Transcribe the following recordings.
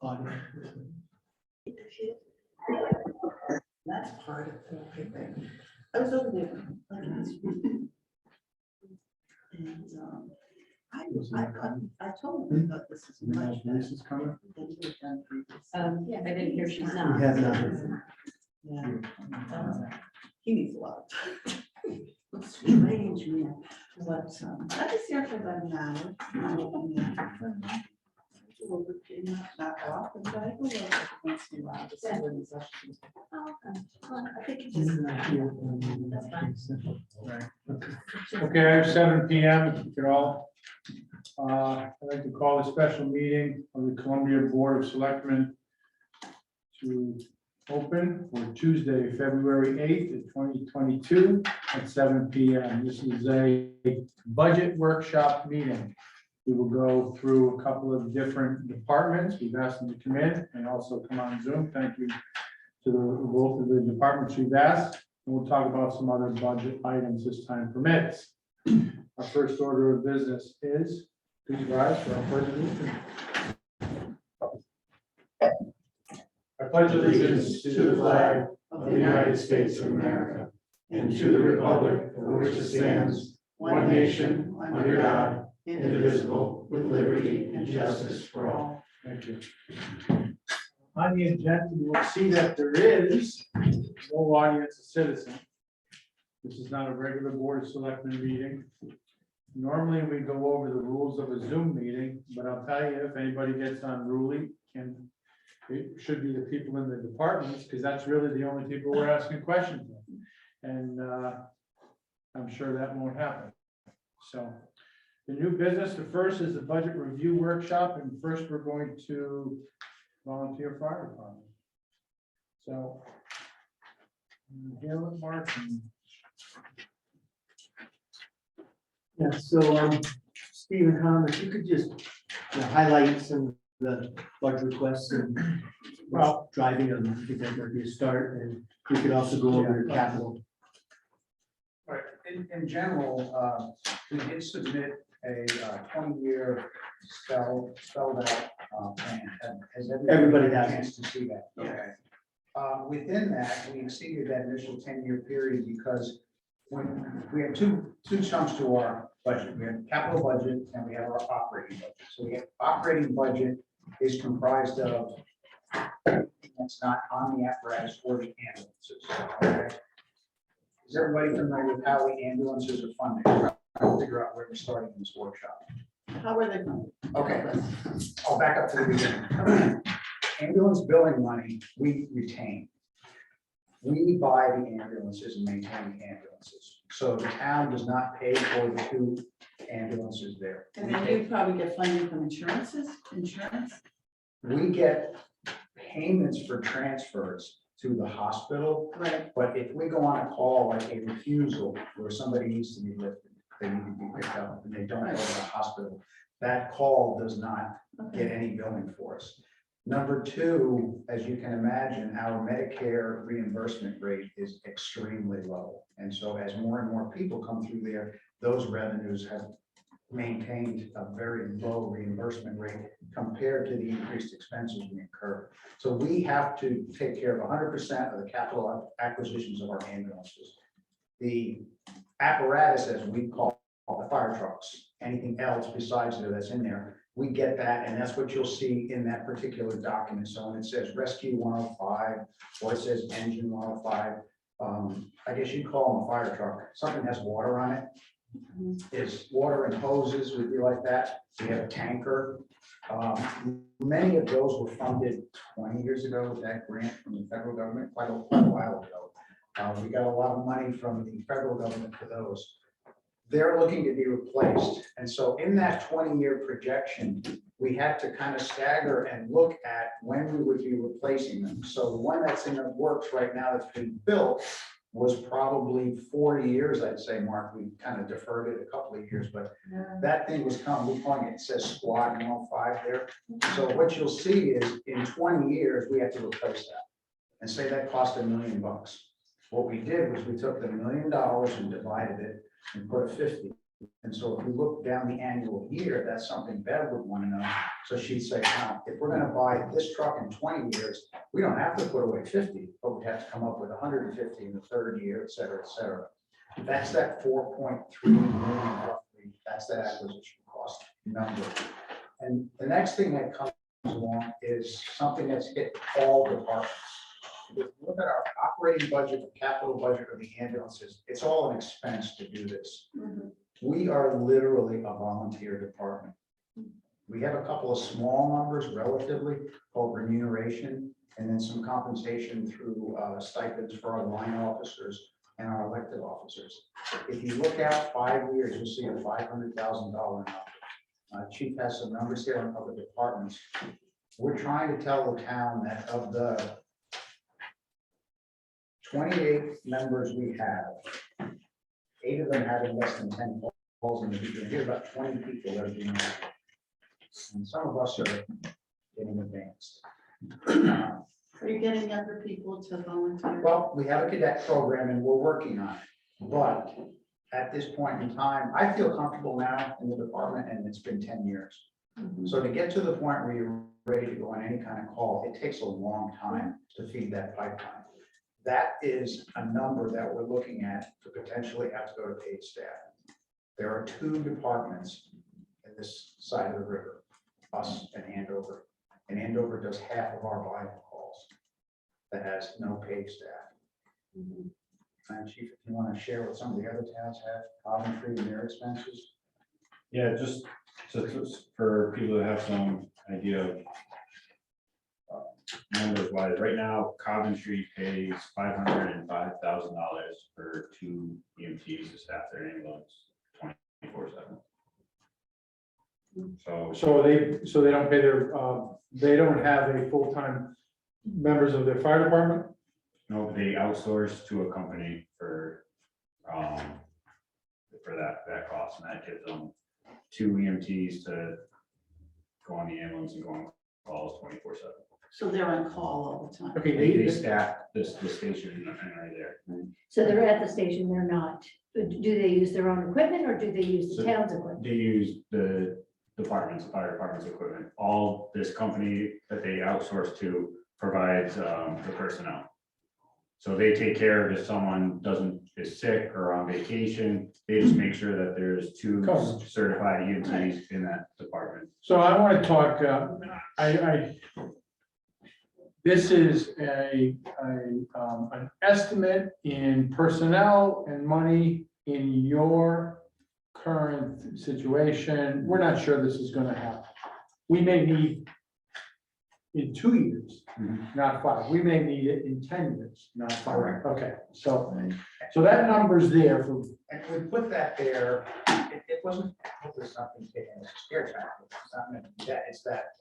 audio. That's part of the thing. I was over there like last week. And I told him I thought this is much better This is coming. than we've done previously. Yeah, I didn't hear she's We not. have not. Yeah. He needs a lot. Strange, man. But I was there for about an hour. Not often, but I go over once in a while to see what he's up to. Oh, okay. Well, I think it This just, is not here. That's fine. Right. Okay, 7 p.m. if you could all. I'd like to call a special meeting of the Columbia Board of Selectmen to open for Tuesday, February 8th, 2022 at 7 p.m. This is a budget workshop meeting. We will go through a couple of different departments. We've asked them to come in and also come on Zoom. Thank you to both of the departments we've asked. And we'll talk about some other budget items as time permits. Our first order of business is, please rise for our pledge of allegiance. I pledge allegiance to the flag Of the United States of America and to the republic for which it stands, one nation, under God, indivisible, with liberty and justice for all. Thank you. On the agenda, you will see that there is no audience of citizens. This is not a regular Board of Selectmen meeting. Normally, we go over the rules of a Zoom meeting, but I'll tell you, if anybody gets unruly, and it should be the people in the departments, because that's really the only people we're asking questions of. And I'm sure that won't happen. So the new business, the first is the budget review workshop, and first we're going to volunteer fire department. So Gail and Mark. Yeah, so Steve and Tom, if you could just highlight some of the budget requests and Well, driving them, I think that might be a start, and we could also go over your capital. Right, in general, we did submit a 20-year spelled out plan. Has Everybody had a has it. chance to see that? Yeah. Okay. Within that, we exceeded that initial 10-year period because when we have two chunks to our budget. We have capital budget and we have our operating budget. So the operating budget is comprised of that's not on the apparatus or the ambulances. Okay? Is everybody familiar with how the ambulances are funded? I'll figure out where we're starting in this workshop. How are they going? Okay, I'll back up to the beginning. Ambulance billing money, we retain. We buy the ambulances and maintain the ambulances. So the town does not pay for the two ambulances there. And then you probably get funding from insurance? We get payments for transfers to the hospital, Right. but if we go on a call like a refusal where somebody needs to be lifted, they need to be picked up and they don't go to the hospital, that call does not get Okay. any billing for us. Number two, as you can imagine, our Medicare reimbursement rate is extremely low. And so as more and more people come through there, those revenues have maintained a very low reimbursement rate compared to the increased expenses we incur. So we have to take care of 100% of the capital acquisitions of our ambulances. The apparatus, as we call the fire trucks, anything else besides that's in there, we get that, and that's what you'll see in that particular document. So when it says Rescue 105, or it says Engine 105, I guess you'd call them a fire truck. Something has water on it. It's water and hoses would be like that. We have a tanker. Many of those were funded 20 years ago with that grant from the federal government, quite a while ago. We got a lot of money from the federal government for those. They're looking to be replaced. And so in that 20-year projection, we had to kind of stagger and look at when we would be replacing them. So the one that's in the works right now that's been built was probably 40 years, I'd say, Mark. We kind of deferred it a couple of years, but that thing was coming. We're calling it, says Squad 105 there. So what you'll see is in 20 years, we have to replace that and say that cost $1 million. What we did was we took the $1 million and divided it and put a 50 And so if we look down the annual year, that's something Bev would want to know. So she'd say, now, if we're gonna buy this truck in 20 years, we don't have to put away 50, but we have to come up with 150 in the third year, et cetera, et cetera. That's that 4.3 million roughly, that's that acquisition cost number. And the next thing that comes along is something that's hit all departments. If you look at our operating budget, the capital budget, or the ambulances, it's all an expense to do this. We are literally a volunteer department. We have a couple of small numbers relatively called remuneration, and then some compensation through stipends for our line officers and our elected officers. If you look out 5 years, you'll see a $500,000 number. Chief has some numbers here on other departments. We're trying to tell the town that of the 28 members we have, 8 of them having less than 10 calls in the beginning. Here about 20 people that are doing that. And some of us are getting advanced. Are you getting younger people to volunteer? Well, we have a cadet program and we're working on it. But at this point in time, I feel comfortable now in the department, and it's been 10 years. So to get to the point where you're ready to go on any kind of call, it takes a long time to feed that pipeline. That is a number that we're looking at to potentially have to go to paid staff. There are 2 departments in this side of the river, us and Andover. And Andover does half of our vital calls that has no paid staff. And Chief, if you want to share what some of the other towns have, Coventry and their expenses. Yeah, just for people to have some idea of numbers wise, right now Coventry pays $505,000 for 2 EMTs to staff their ambulance 24/7. So they don't pay their, they don't have a full-time members of their fire department? No, they outsource to a company for that cost, and that gives them 2 EMTs to go on the ambulance and go on calls 24/7. So they're on call all the time. Okay, They staff the station right there. So they're at the station, they're not, do they use their own equipment or do they use the So- town's equipment? They use the fire department's equipment. All this company that they outsource to provides the personnel. So they take care of if someone is sick or on vacation, they just make sure that there's 2 Coverage. certified EMTs in that department. So I want to talk, this is an estimate in personnel and money in your current situation. We're not sure this is going to happen. We may need in 2 years, not 5. We may need it in 10 years, not 5. Correct. Okay, so that number's there for, And we put that there, it wasn't, it was something taken as a scare tactic. It's not meant to be that, it's that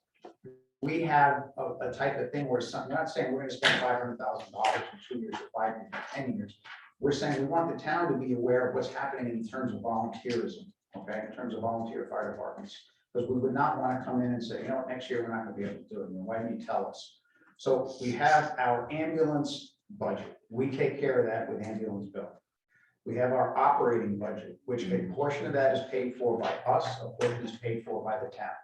we have a type of thing where I'm not saying we're gonna spend $500,000 in 2 years or 5 years or 10 years. We're saying we want the town to be aware of what's happening in terms of volunteerism, okay, in terms of volunteer fire departments. Because we would not want to come in and say, next year we're not gonna be able to do it. Why didn't you tell us? So we have our ambulance budget. We take care of that with ambulance bill. We have our operating budget, which a portion of that is paid for by us, a portion is paid for by the town.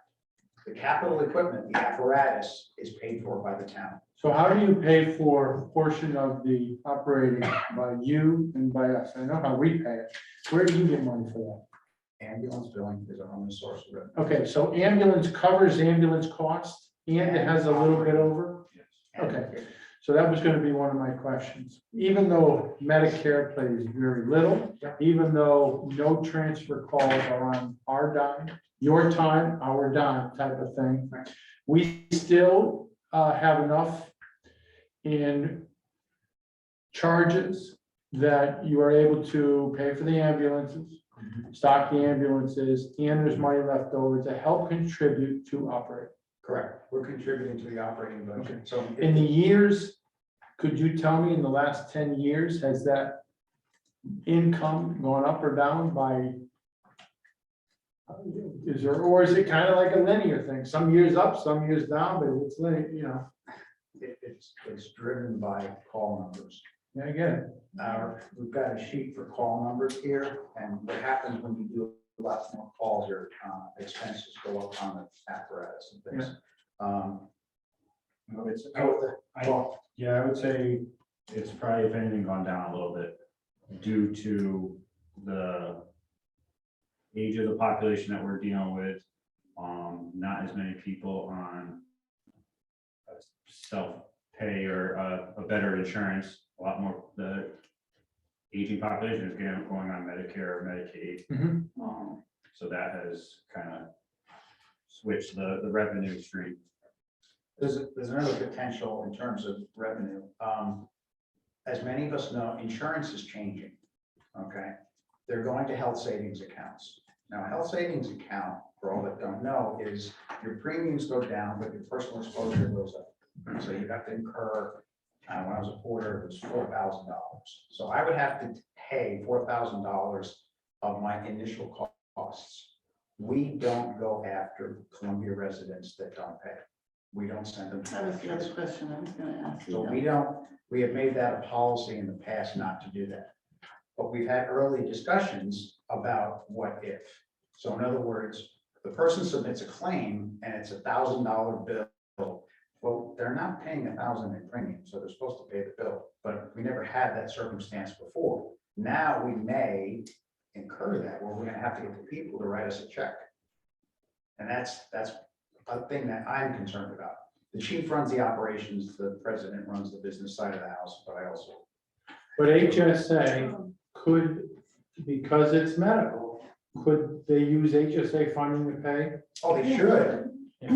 The capital equipment, the apparatus is paid for by the town. so how do you pay for a portion of the operating by you and by us? I know how we pay it. Where do you get money for that? Ambulance billing is our only source of revenue. Okay, so ambulance covers ambulance costs and it has a little bit over? And Okay. So that was gonna be one of my questions. Even though Medicare plays very little, even though no transfer calls are on our dime, your time, our dime type of thing, we still have enough in charges that you are able to pay for the ambulances, stock the ambulances, and there's money left over to help contribute to operate. Correct. We're contributing to the operating budget. So In the years, could you tell me in the last 10 years, has that income gone up or down by? Or is it kind of like a linear thing? Some years up, some years down, but it's linear, it's driven by call numbers. Yeah, again, We've got a sheet for call numbers here, and what happens when you do lots more calls, your expenses go up on the apparatus and things. No, it's, Well, yeah, I would say it's probably, if anything, gone down a little bit due to the age of the population that we're dealing with. Not as many people on self-pay or a better insurance, a lot more, the aging population is going on Medicare or Medicaid. Mhm. So that has kind of switched the revenue stream. there's another potential in terms of revenue. As many of us know, insurance is changing, okay? They're going to health savings accounts. Now, a health savings account, for all that don't know, is your premiums go down, but your personal exposure goes up. So you have to incur, when I was a porter, it was $4,000. So I would have to pay $4,000 of my initial costs. We don't go after Columbia residents that don't pay. We don't send them. That was the other question I was gonna ask you. So we have made that a policy in the past not to do that. But we've had early discussions about what if. So in other words, the person submits a claim and it's $1,000 bill. Well, they're not paying $1,000 in premium, so they're supposed to pay the bill, but we never had that circumstance before. Now we may incur that, where we're gonna have to get the people to write us a check. And that's a thing that I'm concerned about. The chief runs the operations, the president runs the business side of the house, but I also. but HSA could, because it's medical, could they use HSA funding to pay? Oh, they should. Yeah.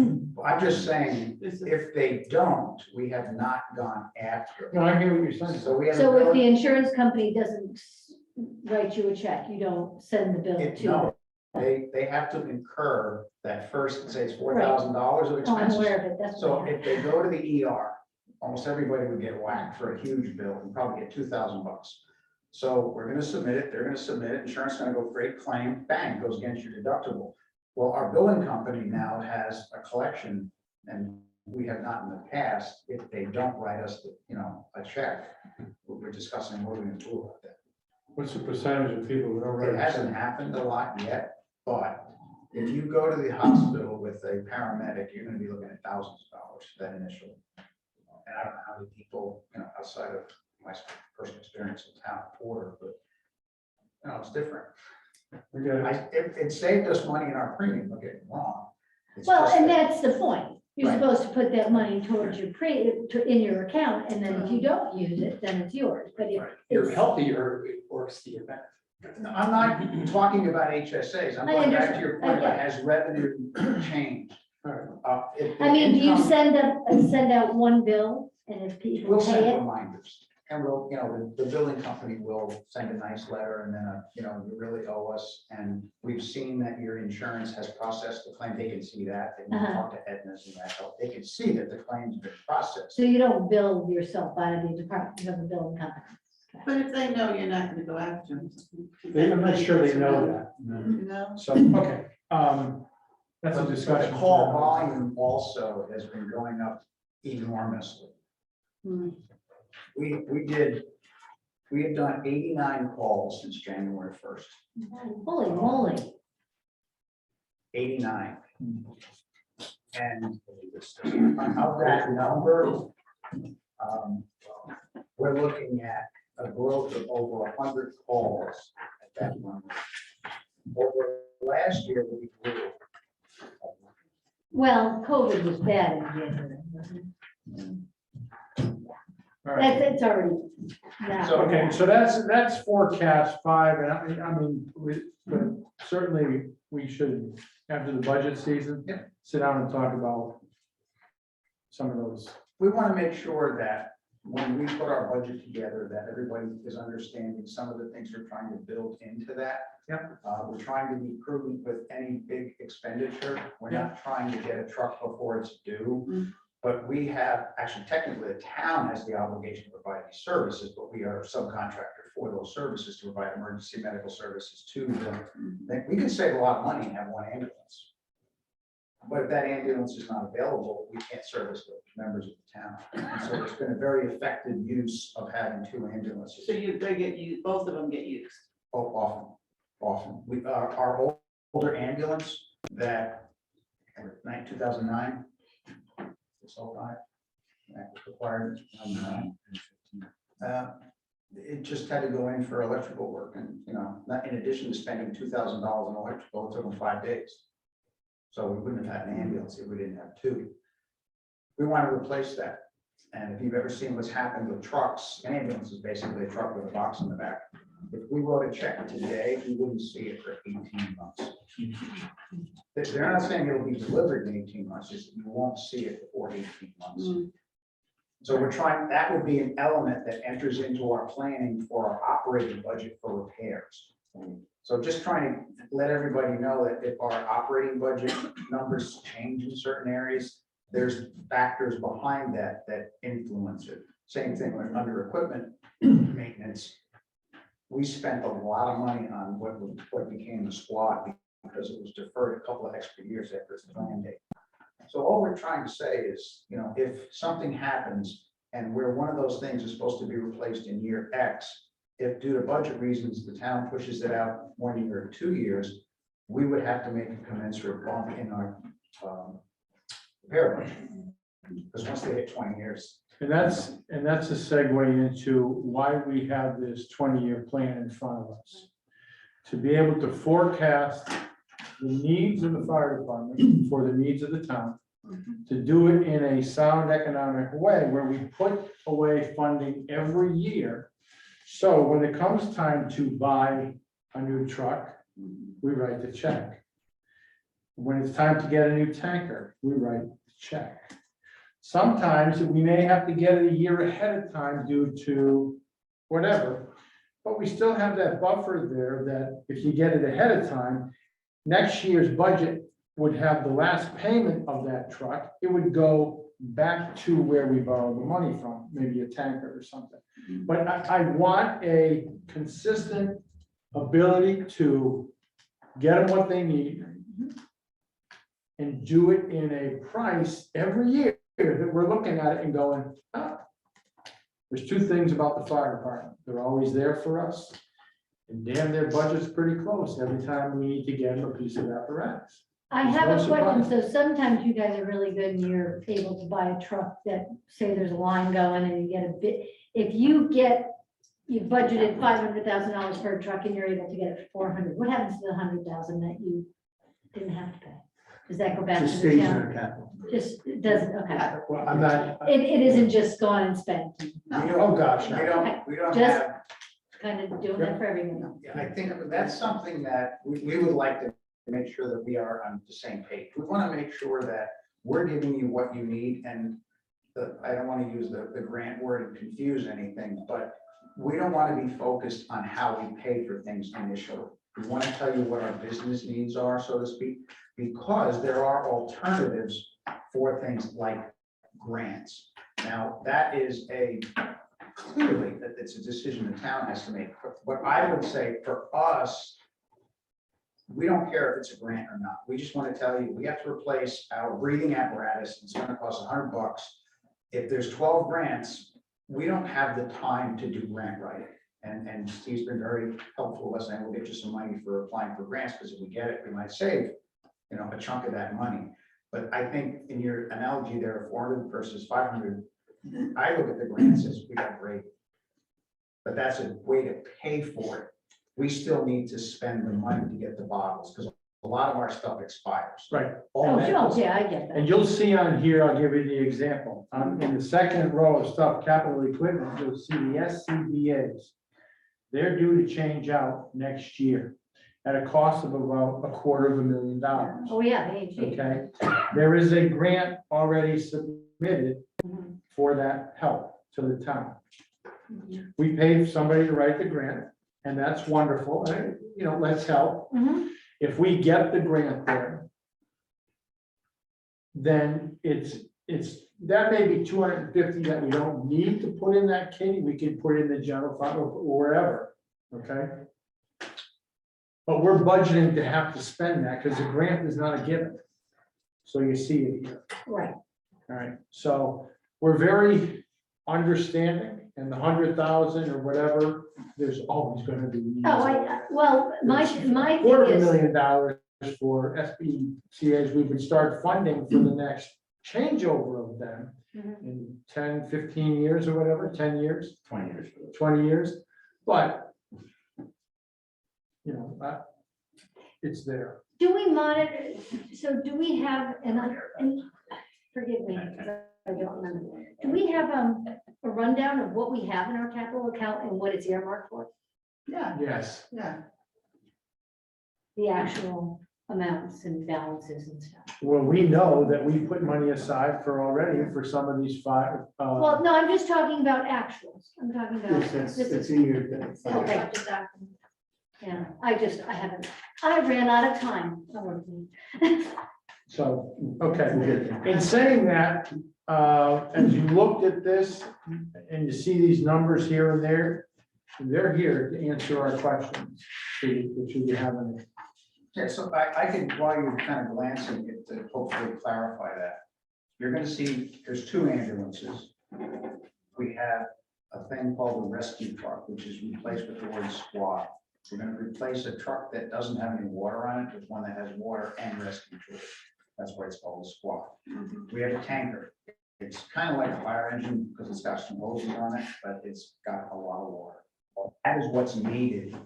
I'm just saying, This is- if they don't, we have not gone after. No, I hear what you're saying. So we have. So if the insurance company doesn't write you a check, you don't send the bill to them? No, they have to incur that first, say it's $4,000 of Oh, I'm expenses. aware of it, that's So what. if they go to the ER, almost everybody would get whacked for a huge bill and probably get $2,000. So we're gonna submit it, they're gonna submit it, insurance gonna go create claim, bang, goes against your deductible. Well, our billing company now has a collection, and we have not in the past, if they don't write us, a check, we're discussing what we're gonna do about that. What's the percentage of people who don't It write? hasn't happened a lot yet, but if you go to the hospital with a paramedic, you're gonna be looking at thousands of dollars for that initial. And I don't know how many people, outside of my personal experience in town, Porter, but, it's different. We got it. It saved us money in our premium, don't get me wrong. It's Well, just and that- that's the point. You're Right. supposed to put that money towards your in your account, and then if you don't use it, then it's yours, but if. Right. You're it's- healthier, it works to your benefit. No, I'm not talking about HSAs, I'm I going back to your understand. point, about has revenue changed? All right. If the I mean, do you income- send out one bill, and if people We'll send pay it? reminders, and we'll, the billing company will send a nice letter, and then, you really owe us, and we've seen that your insurance has processed the claim, they can see that, they can Uh-huh. talk to Aetna's and that, help. They can see that the claim's been processed. So you don't bill yourself out of the department, you have a billing company. But if they know you're not gonna go after them. I'm not sure they know that. You know? So, Okay, that's a But the discussion. call volume also has been going up enormously. Hmm. We have done 89 calls since January 1st, Holy moly. 89. And of that number, we're looking at a growth of over 100 calls at that number. Over last year, we grew. Well, COVID was bad in January, wasn't All it? right. It's already now. So, Okay, so that's forecast 5, and I mean, but certainly we should, after the budget season, Yep. sit down and talk about some of those. We want to make sure that when we put our budget together, that everybody is understanding some of the things we're trying to build into that. Yep. We're trying to be prudent with any big expenditure. We're not trying to get a truck before it's due. Mm. But we have, actually technically, the town has the obligation to provide these services, but we are a subcontractor for those services to provide emergency medical services to them. We can save a lot of money and have one ambulance. But if that ambulance is not available, we can't service the members of the town. And so it's been a very effective use of having two ambulances. So they get used, both of them get used. Oh, often. Our older ambulance that, 2009, this whole time, that was required in 2009. It just had to go in for electrical work and, not in addition to spending $2,000 on electrical, it took them 5 days. So we wouldn't have had an ambulance if we didn't have two. We want to replace that. And if you've ever seen what's happened with trucks, an ambulance is basically a truck with a box in the back. If we wrote a check today, we wouldn't see it for 18 months. They're not saying it'll be delivered in 18 months, just you won't see it for 18 months. So we're trying, that would be an element that enters into our planning for our operating budget for repairs. So just trying to let everybody know that if our operating budget numbers change in certain areas, there's factors behind that that influence it. Same thing with under equipment maintenance. We spent a lot of money on what became the squad because it was deferred a couple of extra years after its plan date. So all we're trying to say is, if something happens and where one of those things is supposed to be replaced in year X, if due to budget reasons, the town pushes it out 1 year or 2 years, we would have to make a commensurate bump in our repair budget. Because once they hit 20 years. And that's a segue into why we have this 20-year plan in front of us. To be able to forecast the needs of the fire department for the needs of the town, to do it in a sound economic way where we put away funding every year. So when it comes time to buy a new truck, we write the check. When it's time to get a new tanker, we write the check. Sometimes we may have to get it a year ahead of time due to whatever, but we still have that buffer there that if you get it ahead of time, next year's budget would have the last payment of that truck. It would go back to where we borrowed the money from, maybe a tanker or something. But I want a consistent ability to get them what they need and do it in a price every year that we're looking at it and going, there's two things about the fire department. They're always there for us. And damn, their budget's pretty close every time we need to get them a piece of apparatus. I have a question. So sometimes you guys are really good and you're able to buy a truck that, say there's a line going and you get a bit, if you budgeted $500,000 for a truck and you're able to get it for 400, what happens to the 100,000 that you didn't have to pay? Does that go back to Just the stays in town? our capital. Just, it doesn't, okay. Well, I'm not, It isn't just gone and spent, oh gosh, We no. don't Just- have, kind of doing that for everyone. I think that's something that we would like to make sure that we are on the same page. We want to make sure that we're giving you what you need, and I don't want to use the grant word and confuse anything, but we don't want to be focused on how we pay for things initially. We want to tell you what our business needs are, so to speak, because there are alternatives for things like grants. Now, that is clearly that it's a decision the town has to make. What I would say for us, we don't care if it's a grant or not. We just want to tell you, we have to replace our breathing apparatus. It's going to cost $100. If there's 12 grants, we don't have the time to do grant writing. And Steve's been very helpful with us, and we'll get you some money for applying for grants, because if we get it, we might save, a chunk of that money. But I think in your analogy there, 400 versus 500, I look at the grants as we got great. But that's a way to pay for it. We still need to spend the money to get the bottles, because a lot of our stuff expires. Right. Oh, sure, yeah, I get that. And you'll see on here, I'll give you the example. In the second row of stuff, capital equipment, you'll see the SCBA's. They're due to change out next year at a cost of about $250,000. Oh, yeah, they ain't cheap. Okay, there is a grant already submitted Mhm. for that help to the town. Mhm. We paid somebody to write the grant, and that's wonderful. Let's help. Mhm. If we get the grant there, then that may be 250 that we don't need to put in that kitty. We can put in the general fund or wherever, okay? But we're budgeting to have to spend that because the grant is not a given. So you see it here. Right. All right, so we're very understanding, and the 100,000 or whatever, there's always gonna be needs. Well, my thing is, $250,000 for SBCA's, we would start funding for the next changeover of them Mhm. in 10, 15 years or whatever, 10 years, 20 years. for this. 20 years, but it's there. do we monitor, so do we have, and forgive me, I don't remember. Do we have a rundown of what we have in our capital account and what it's earmarked for? Yeah, Yes, yeah. The actual amounts and balances and stuff. well, we know that we put money aside for already for some of these five. Well, no, I'm just talking about actuals. I'm talking about, Yes, this that's is, in your. okay. Yeah, I ran out of time. So, okay, in saying that, as you looked at this and you see these numbers here and there, they're here to answer our questions, which you haven't. Yeah, so I can, while you're kind of glancing at to hopefully clarify that, you're gonna see, there's two ambulances. We have a thing called a rescue truck, which is replaced with the word squad. We're gonna replace a truck that doesn't have any water on it with one that has water and rescue to it. That's why it's called a squad. We have a tanker. It's kind of like a fire engine because it's got some hoses on it, but it's got a lot of water. That is what's needed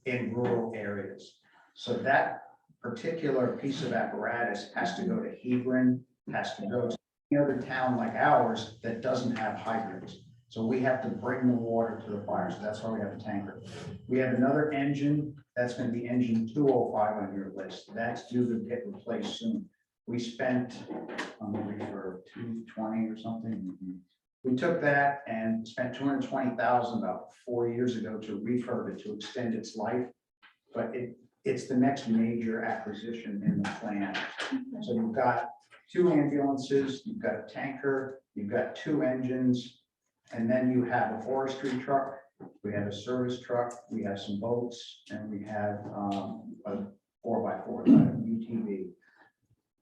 in rural areas. So that particular piece of apparatus has to go to Hebron, has to go to any other town like ours that doesn't have hydrants. So we have to bring the water to the fire. So that's why we have a tanker. We have another engine, that's going to be engine 205 on your list. That's due to get replaced soon. We spent, I'm looking for 220 or something. We took that and spent 220,000 about 4 years ago to refurb it, to extend its life. But it's the next major acquisition in the plan. So you've got 2 ambulances, you've got a tanker, you've got 2 engines, and then you have a forestry truck, we have a service truck, we have some boats, and we have a 4x4 UTV.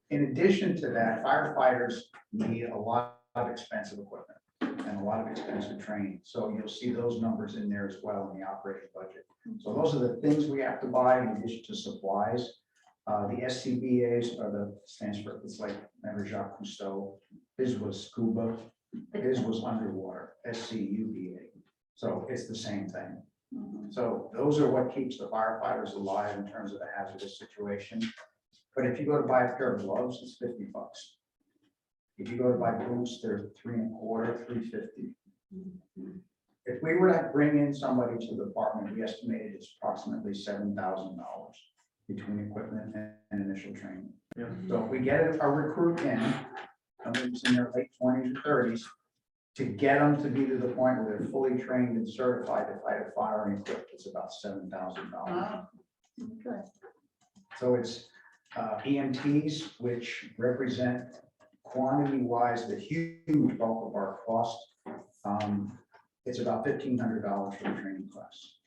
In addition to that, firefighters need a lot of expensive equipment and a lot of expensive training. So you'll see those numbers in there as well in the operating budget. So those are the things we have to buy in addition to supplies. The SCBA's are stands for, it's like, remember Jacques Cousteau, his was scuba, his was underwater, SCUBA. So it's the same thing. So those are what keeps the firefighters alive in terms of the hazardous situation. But if you go to buy a pair of gloves, it's $50. If you go to buy boots, they're $325, $350. If we were to bring in somebody to the department, we estimated it's approximately $7,000 between equipment and initial training. Yeah. So if we get a recruit in, somebody who's in their late 20s or 30s, to get them to be to the point where they're fully trained and certified to fight a fire and equipped, it's about $7,000. Wow. Okay. So it's EMTs, which represent quantity-wise the huge bulk of our cost. It's about $1,500 for the training class.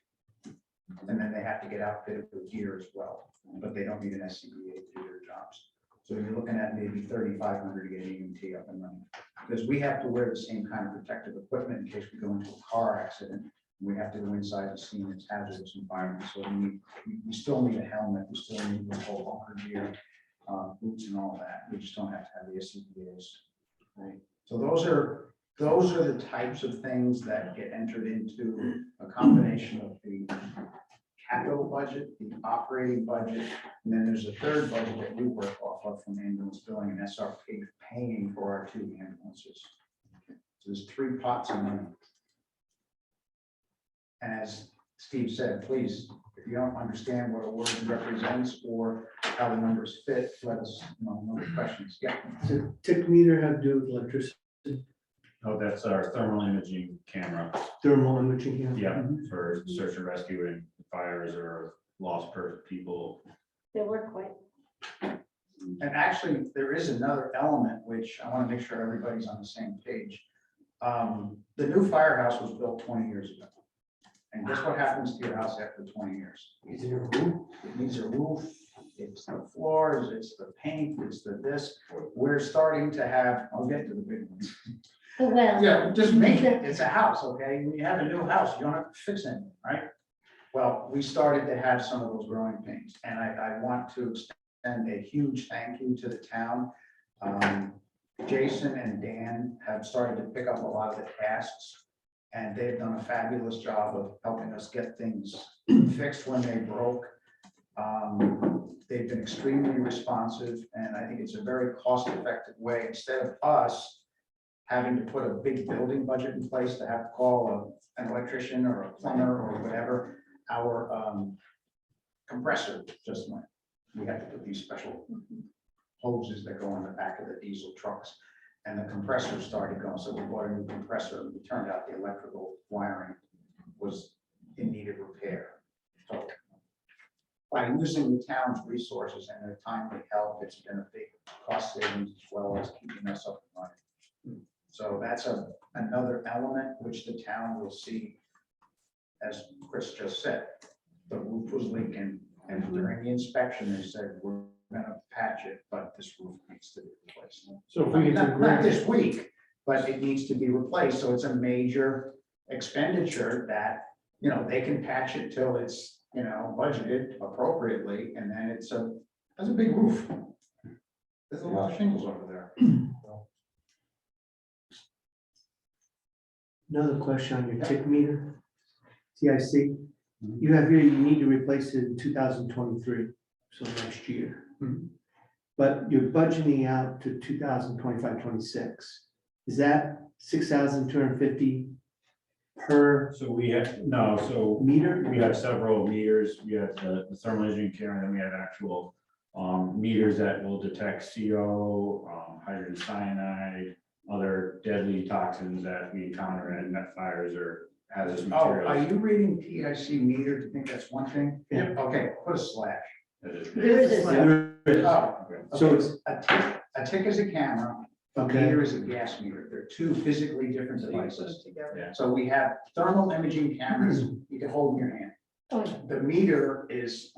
And then they have to get outfitted with gear as well, but they don't need an SCBA to do their jobs. So you're looking at maybe $3,500 to get an EMT up and running. Because we have to wear the same kind of protective equipment in case we go into a car accident. We have to go inside the scene, it's hazardous environment. So we still need a helmet, we still need the whole bunker gear, boots and all that. We just don't have to have the SCBAs. Right? So those are the types of things that get entered into a combination of the capital budget, the operating budget, and then there's a third budget that we work off of from ambulance billing, and that's our paying for our 2 ambulances. So there's 3 pots of money. And as Steve said, please, if you don't understand what a word represents or how the numbers fit, let us know the questions. Yeah. So tick meter have to do with electricity, Oh, that's our thermal imaging camera. thermal imaging. Yeah, for search and rescue and fires or lost people. They work quite. And actually, there is another element, which I want to make sure everybody's on the same page. The new firehouse was built 20 years ago. And guess what happens to your house after 20 years? Is there a roof? It needs a roof, it's the floors, it's the paint, it's the this. We're starting to have, I'll get to the big ones. The well. Yeah, just make it, it's a house, okay? When you have a new house, you don't have to fix anything, right? Well, we started to have some of those growing pains, and I want to extend a huge thank you to the town. Jason and Dan have started to pick up a lot of the tasks, and they've done a fabulous job of helping us get things fixed when they broke. They've been extremely responsive, and I think it's a very cost-effective way, instead of us having to put a big building budget in place to have to call an electrician or a plumber or whatever. Our compressor just went. We had to put these special hoses that go on the back of the diesel trucks, and the compressor started going. So we bought a new compressor. It turned out the electrical wiring was in need of repair. So by using the town's resources and their timely help, it's been a big cost savings as well as keeping us up and running. So that's another element which the town will see. As Chris just said, the roof was leaking, and during the inspection, they said, we're gonna patch it, but this roof needs to be replaced. So if we get to Not grant, this week, but it needs to be replaced, so it's a major expenditure that, you know, they can patch it till it's, you know, budgeted appropriately, and then that's a big roof. There's a lot of shingles over there. Another question on your tick meter, TIC. You have here, you need to replace it in 2023, so next year. But you're budgeting out to 2025, 26. Is that 6,250 per So we have, no, so meter? we have several meters. We have the thermal imaging camera, and then we have actual meters that will detect CO, hydrogen cyanide, other deadly toxins that we encounter in net fires or hazardous Oh, are materials. you reading TIC meter to think that's one thing? Yeah. Okay, put a slash. That is- There is a There is. Oh, Okay. So okay. it's, A tick is a camera, a Okay. meter is a gas meter. They're two physically different So you put devices. it together. Yeah. So we have thermal imaging cameras you can hold in your hand. Oh, yeah. The meter is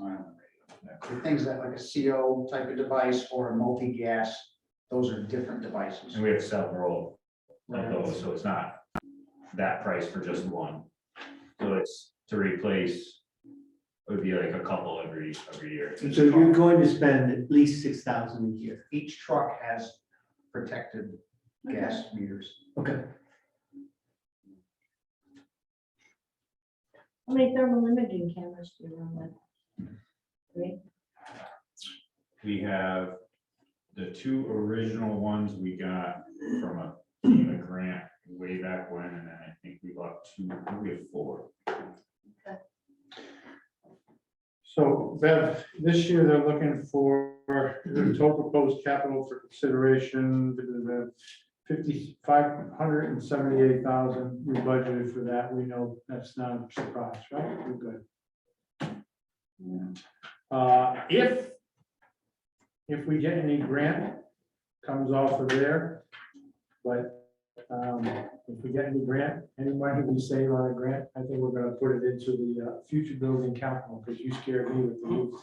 the things that like a CO type of device or a multi-gas, those are different devices. And we have several of those, so it's not that price for just one. So it's to replace, it would be like a couple every year. so you're going to spend at least 6,000 a year. Each truck has protected gas meters. Okay. How many thermal imaging cameras do you run with? Three? We have the two original ones we got from a FEMA grant way back when, and then I think we bought two, we have four. so Bev, this year they're looking for the total proposed capital for consideration, 578,000. We budgeted for that. We know that's not a surprise, right? We're good. If we get any grant comes off of there, but if we get any grant, any money we save on a grant, I think we're gonna put it into the future building capital, because you scared me with the roof.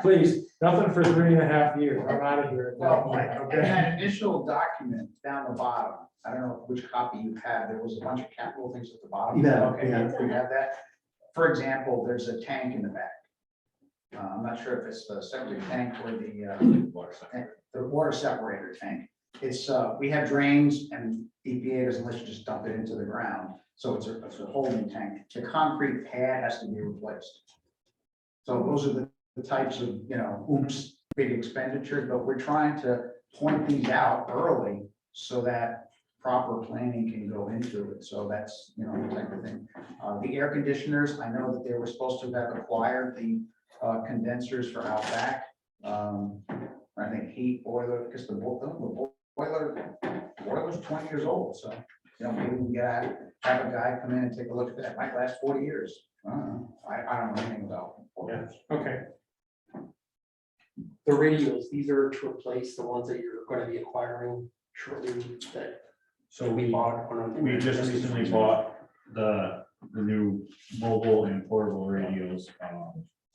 Please, nothing for 3.5 years. I'm out of here at that point, In okay? that initial document down the bottom, I don't know which copy you have, there was a bunch of capital things at the bottom. Yeah, Okay, yeah. we have that. For example, there's a tank in the back. I'm not sure if it's the septic tank or the water separator tank. It's, we have drains and EPA doesn't let you just dump it into the ground. So it's a holding tank. The concrete pad has to be replaced. So those are the types of, you know, oops, big expenditures, but we're trying to point these out early so that proper planning can go into it. So that's, you know, the type of thing. The air conditioners, I know that they were supposed to have acquired the condensers for out back. I think heat boiler, because the boiler was 20 years old. So, you know, maybe we can have a guy come in and take a look at that. Might last 40 years. I don't know. I don't know anything about boilers. Okay, The radios, these are to replace the ones that you're going to be acquiring shortly that So we we bought. on- We just recently bought the new mobile and portable radios.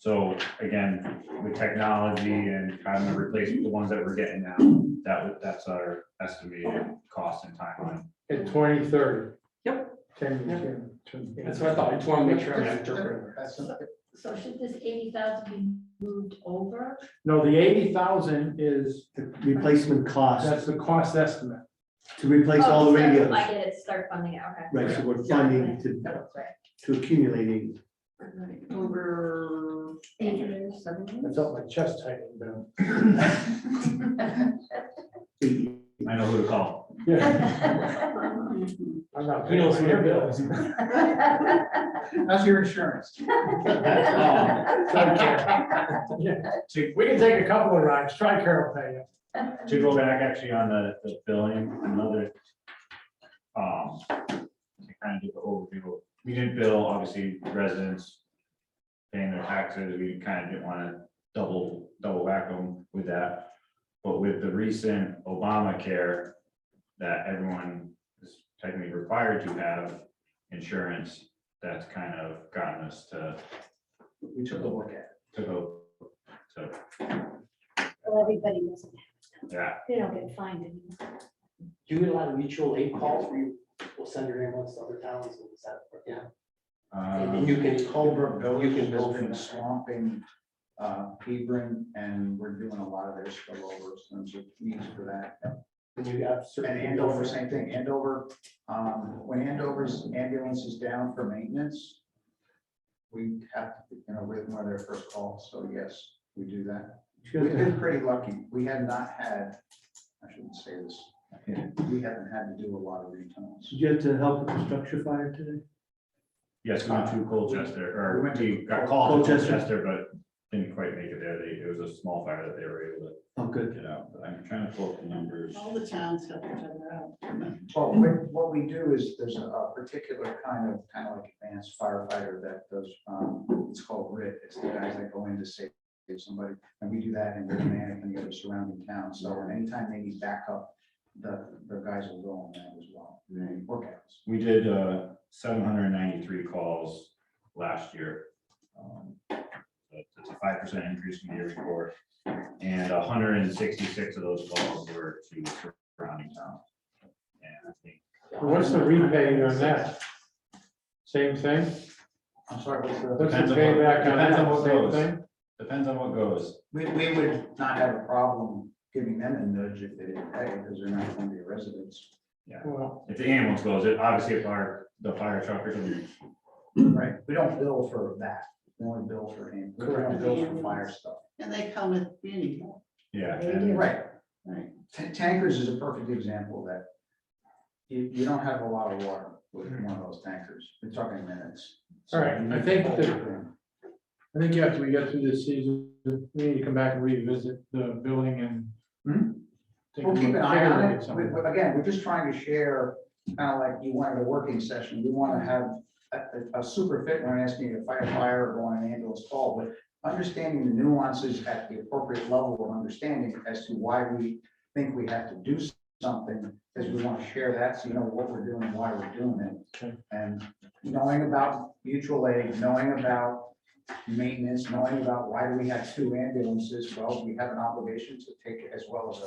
So again, with technology and having to replace the ones that we're getting now, that's our estimated cost and timeline. In 2030. Yep. 10. That's what I thought, I just want to make sure I'm interpreting. That's So should this 80,000 be moved over? No, the 80,000 is, The replacement cost that's the cost estimate. to replace all the Oh, so radios. I get it, start funding it, okay. Right, so we're funding to accumulate 80. Over 8 years, 7 years? I felt my chest tightening down. I know who to call. Yeah. I'm not He knows paying what my it bills. That's your insurance. Yeah. We can take a couple of rides, try Carol pay you. To go back actually on the billing, another, to kind of do the overview, we did bill, obviously, residents paying their taxes, we kind of didn't want to double whack them with that. But with the recent Obamacare, that everyone is technically required to have insurance, that's kind of gotten us to We took a look at go, to, Well, everybody doesn't, yeah. they don't get fined anymore. Do you get a lot of mutual aid calls where you will send your ambulance to other towns and is that, yeah? And you can, Culver Village you can has bill been for that. swamping Hebron, and we're doing a lot of their spillover in terms of needs for that. And you have certain. And Andover, same thing, Andover, when Andover's ambulance is down for maintenance, we have to, we're one of their first calls, so yes, we do that. We've been pretty lucky, we have not had, I shouldn't say this, we haven't had to do a lot of returns. Did you have to help with the structure fire today? Yes, we went to Colchester, or We went to we got called to Colchester. Colchester, but didn't quite make it there. It was a small fire that they were able to Oh, good. get out, but I'm trying to pull up the numbers. all the towns help each other out. Well, what we do is there's a particular kind of like advanced firefighter that does, it's called RIT. It's the guys that go in to save somebody. And we do that in Germanic and the other surrounding towns. So anytime they need backup, the guys will go on that as well. Workouts. We did 793 calls last year. It's a 5% increase from the year before. And 166 of those calls were to surrounding towns. And I think What's the repay on that? Same thing? I'm sorry, what's the? What's Depends the on what- payback on depends on that? what Same goes. thing? depends on what goes. We would not have a problem giving them a nudge if they didn't pay, because they're not going to be residents. Well, If the ambulance goes, obviously if the fire truck or something, Right, we don't bill for that. We only bill for, we don't bill for fire stuff. And they come with any, yeah. They and- do. Right. right? Tankers is a perfect example of that. You don't have a lot of water with one of those tankers. We're talking minutes. All right, I think after we get through this season, we need to come back and revisit the billing and. take a We'll keep look- an eye take a on look at it. something. Again, we're just trying to share, kind of like you wanted a working session. We want to have a super fit when asking you to fight a fire or go on an ambulance call, but understanding the nuances at the appropriate level of understanding as to why we think we have to do something, because we want to share that, so you know what we're doing and why we're doing it. Okay. And knowing about mutual aid, knowing about maintenance, knowing about why do we have two ambulances, well, we have an obligation to take it as well as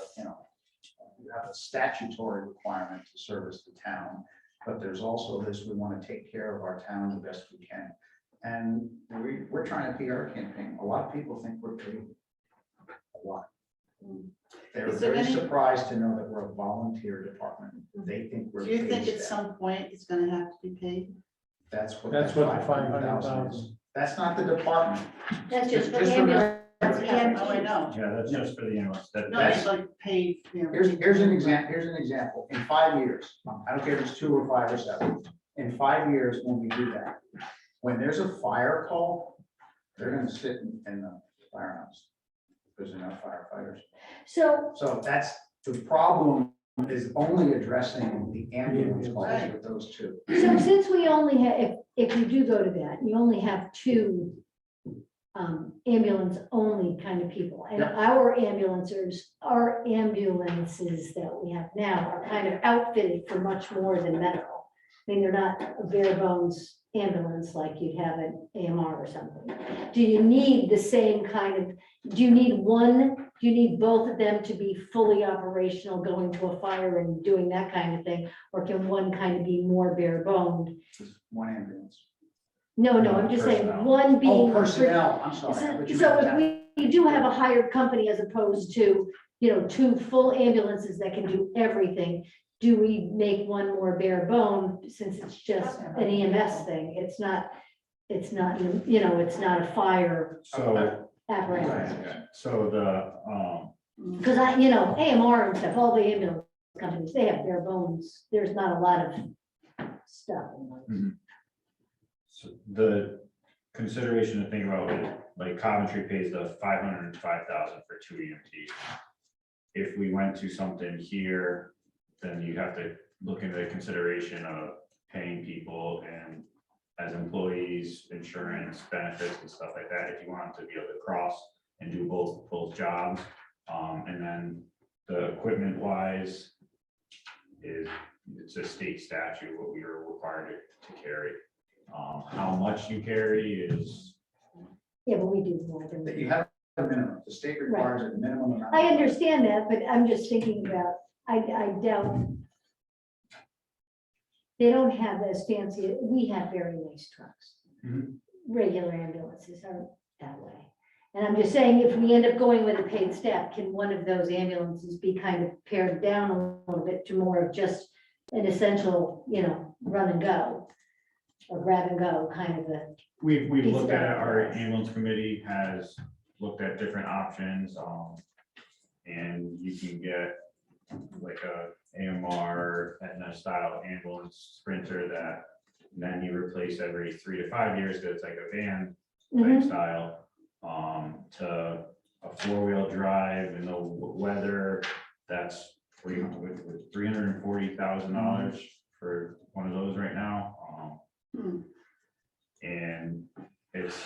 you have a statutory requirement to service the town, but there's also this, we want to take care of our town the best we can. And we're trying a PR campaign. A lot of people think we're paid a lot. They're Is there very any- surprised to know that we're a volunteer department. They think we're. Do you paid think at staff. some point it's gonna have to be paid? That's what. That's that what the 500,000 is. 500,000. That's not the department. That's just for Just ambulance. Yeah, oh, I know. Yeah, that's just for the ambulance. No, it's like paid. Here's an example. In 5 years, I don't care if it's 2 or 5 or 7. In 5 years, when we do that, when there's a fire call, they're gonna sit in the firehouse. Because they're not firefighters. So, So that's, the problem is only addressing the ambulance calls Right. with those two. so since we only have, if you do go to that, you only have 2 ambulance only kind of people. And Yep. our ambulances that we have now are kind of outfitted for much more than medical. I mean, they're not a bare bones ambulance like you'd have an AMR or something? Do you need the same kind of, do you need both of them to be fully operational, going to a fire and doing that kind of thing? Or can one kind of be more bare boned? Just one ambulance. No, I'm just saying, Personnel. one being. Oh, personnel, I'm sorry. I thought you So meant if that. we do have a hired company as opposed to, two full ambulances that can do everything, do we make one more bare bone since it's just an EMS thing? It's not, it's not a fire So, apparatus. so the, Because AMR and stuff, all the ambulance companies, they have bare bones. There's not a lot of stuff in those. so the consideration to think about, like Coventry pays the 505,000 for 2 EMTs. If we went to something here, then you have to look into the consideration of paying people and as employees, insurance, benefits and stuff like that, if you want to be able to cross and do both jobs. And then the equipment wise it's a state statute, what we are required to carry. How much you carry is, Yeah, but we do more than. That you have a minimum, the state requires a minimum amount. I understand that, but I'm just thinking about, I doubt. They don't have as fancy, we have very nice trucks. Mhm. Regular ambulances aren't that way. And I'm just saying, if we end up going with a paid staff, can one of those ambulances be kind of pared down a little bit to more of just an essential, run and go? Or grab and go kind of a, we've Piece looked at it, of our advice. ambulance committee has looked at different options. And you can get like a AMR Aetna style ambulance sprinter that then you replace every 3 to 5 years, because it's like a van type Mhm. style. To a 4-wheel drive in the weather, that's $340,000 for one of those right now. And it's,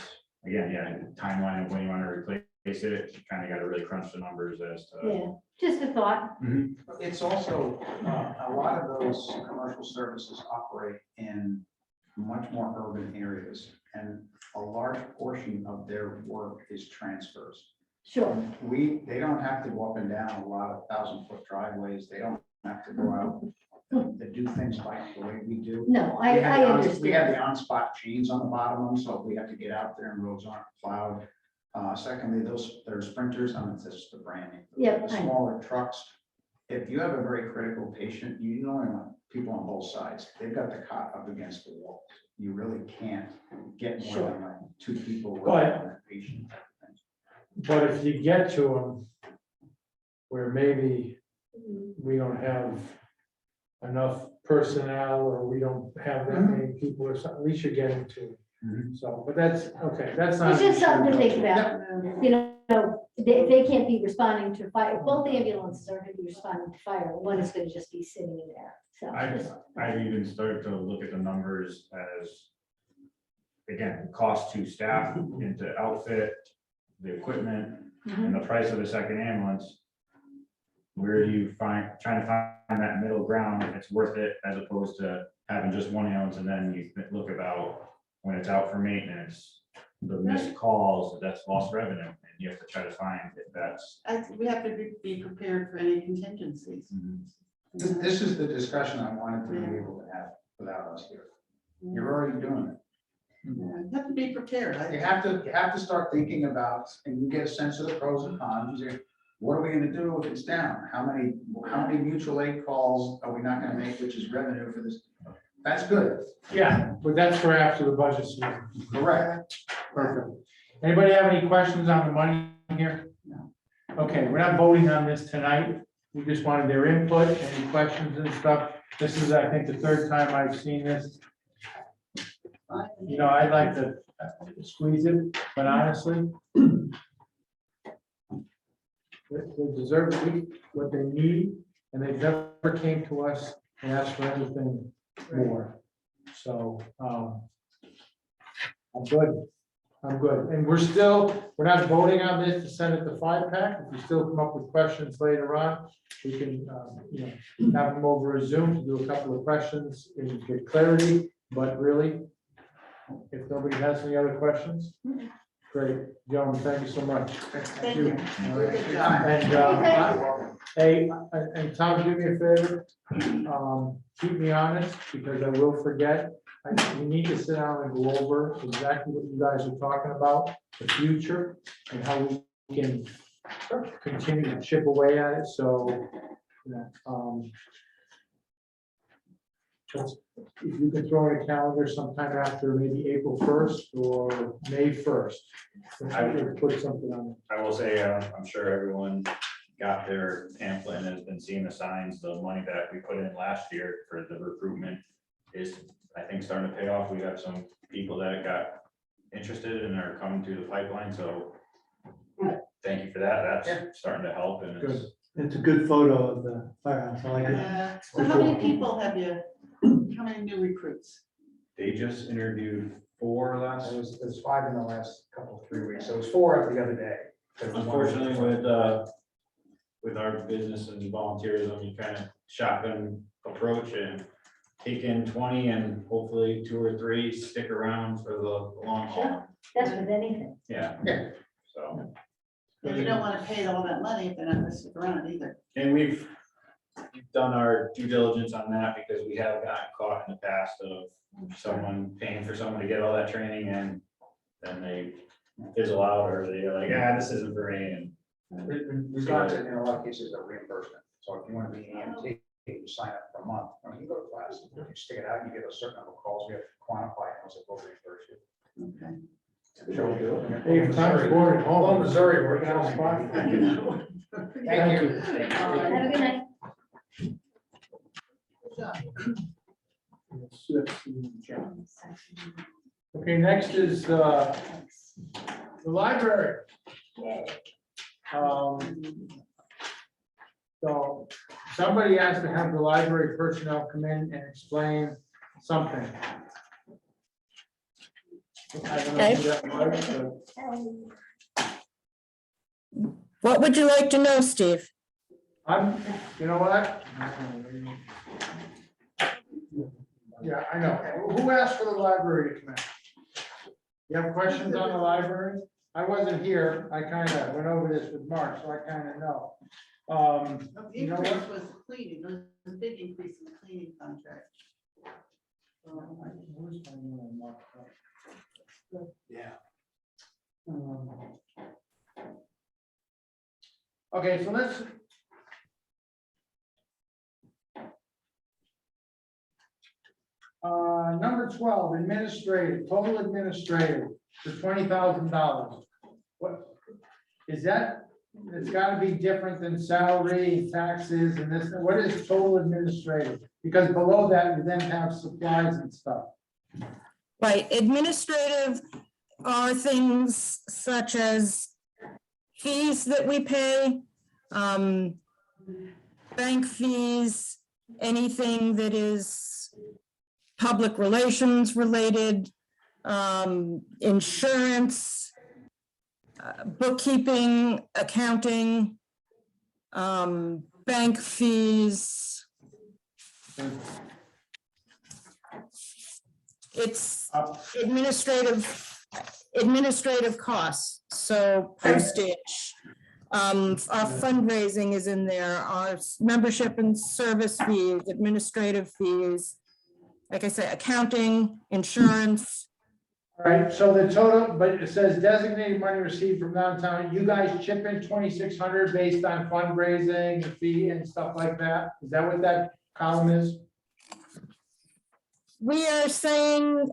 again, timeline of when you want to replace it, you kind of got to really crunch the numbers as to. yeah, just a thought. It's also, a lot of those commercial services operate in much more urban areas. And a large portion of their work is transfers. Sure, They don't have to go up and down a lot of 1,000-foot driveways. They don't have to go out and do things like the way we do. no, We I have the understand. on-spot chains on the bottom of them, so if we have to get out there and roads aren't plowed. Secondly, they're sprinters, it's just the branding. Yep, The I know. smaller trucks, if you have a very critical patient, you normally want people on both sides. They've got the cot up against the wall. You really can't get more Sure. than like 2 people But- working on that patient. But if you get to them where maybe we don't have enough personnel or we don't have that many people or something, at least you're getting to. Mhm. So, but that's, okay, that's not. It's an just something to issue. think about. They can't be responding to fire. Both ambulances are gonna be responding to fire. One is gonna just be sitting in there, so. I've even started to look at the numbers as, again, cost to staff into outfit, the equipment, Mhm. and the price of the second ambulance. Where do you trying to find that middle ground, if it's worth it, as opposed to having just one ambulance, and then you look about when it's out for maintenance, the missed calls, that's lost revenue, and you have to try to find if that's. I think we have to be prepared for any contingencies. This is the discussion I wanted to be able to have without us here. You're already doing it. Yeah, you have to be prepared. You have to start thinking about, and you get a sense of the pros and cons. You say, what are we gonna do if it's down? How many mutual aid calls are we not gonna make, which is revenue for this? That's good. Yeah, but that's for after the budget season. Correct. Perfect. Anybody have any questions on the money here? No. Okay, we're not voting on this tonight. We just wanted their input, any questions and stuff. This is, I think, the 3rd time I've seen this. I'd like to squeeze it, but honestly, they deserve what they need, and they never came to us and asked for anything more. So, I'm good. And we're not voting on this to send it to 5-pack. If you still come up with questions later on, we can, have them over a Zoom to do a couple of questions and get clarity, but really, If nobody has any other questions? Great, gentlemen, thank you so much. Thank you. Good job. And, hey, and Tom, do me a favor, keep me honest, because I will forget. We need to sit down and go over exactly what you guys are talking about, the future, and how we can continue to chip away at it, so, if you could throw in a calendar sometime after maybe April 1st or May 1st. I would put something on it. I will say, I'm sure everyone got their pamphlet and has been seeing the signs. The money that we put in last year for the recruitment is, I think, starting to pay off. We have some people that got interested and are coming through the pipeline, so thank you for that. That's starting to help, and it's, It's a good photo of the firehouse. I like it. So how many people have you, how many new recruits? they just interviewed 4 last. It was 5 in the last 3 weeks, so it was 4 the other day. Unfortunately, with our business and volunteerism, you kind of shotgun approach and take in 20 and hopefully 2 or 3 stick around for the long haul. That's with anything. Yeah. Yeah. So, And you don't want to pay all that money if they're not going to stick around either. and we've done our due diligence on that because we have gotten caught in the past of someone paying for someone to get all that training and then they fizzle out or they're like, this isn't for me. And We've got in a lot of cases a reimbursement. So if you want to be an EMT, you sign up for a month. When you go to class, you stick it out, you get a certain number of calls, we have to quantify it, and we'll reimburse you. Okay. Hey, if time's boring at home. Well, Missouri, we're Get on spot. Thank you. Have a good night. Okay, next is the library. So somebody has to have the library personnel come in and explain something. I don't know who that was, but What would you like to know, Steve? you know what? Yeah, I know. Who asked for the library to come in? You have questions on the library? I wasn't here. I kind of went over this with Mark, so I kind of know. The You know increase what? was cleaning, there was a big increase in the cleaning contract. Where's my little mark? Yeah. Okay, so let's. Number 12, administrative, total administrative for $20,000. What is that? It's got to be different than salary, taxes, and this. What is total administrative? Because below that, you then have supplies and stuff. Right, administrative are things such as fees that we pay, bank fees, anything that is public relations related, insurance, bookkeeping, accounting, bank fees. It's administrative costs, so postage. Our fundraising is in there, our membership and service fees, administrative fees. Like I said, accounting, insurance. All right, so the total, but it says designated money received from downtown. You guys chip in 2,600 based on fundraising and fee and stuff like that. Is that what that column is? We are saying,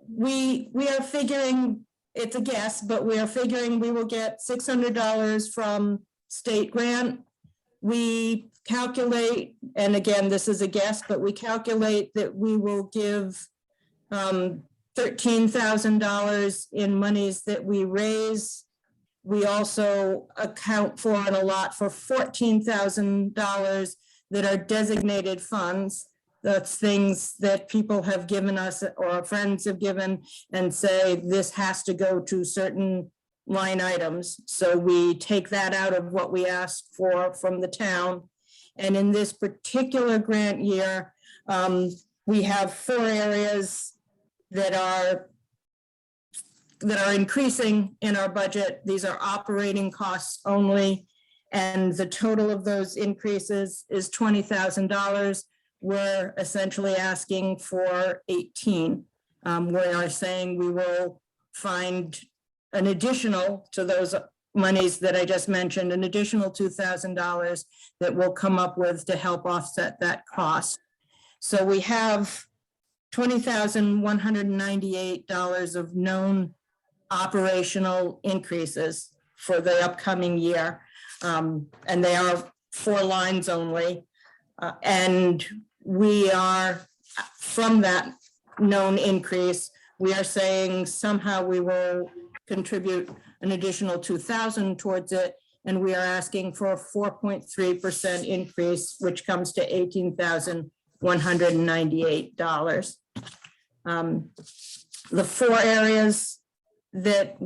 we are figuring, it's a guess, but we are figuring we will get $600 from state grant. We calculate, and again, this is a guess, but we calculate that we will give $13,000 in monies that we raise. We also account for and allot for $14,000 that are designated funds. That's things that people have given us or friends have given and say this has to go to certain line items. So we take that out of what we asked for from the town. And in this particular grant year, we have 4 areas that are increasing in our budget. These are operating costs only. And the total of those increases is $20,000. We're essentially asking for 18. We are saying we will find an additional to those monies that I just mentioned, an additional $2,000 that we'll come up with to help offset that cost. So we have $20,198 of known operational increases for the upcoming year. And they are 4 lines only. And we are, from that known increase, we are saying somehow we will contribute an additional 2,000 towards it. And we are asking for a 4.3% increase, which comes to $18,198. The 4 areas that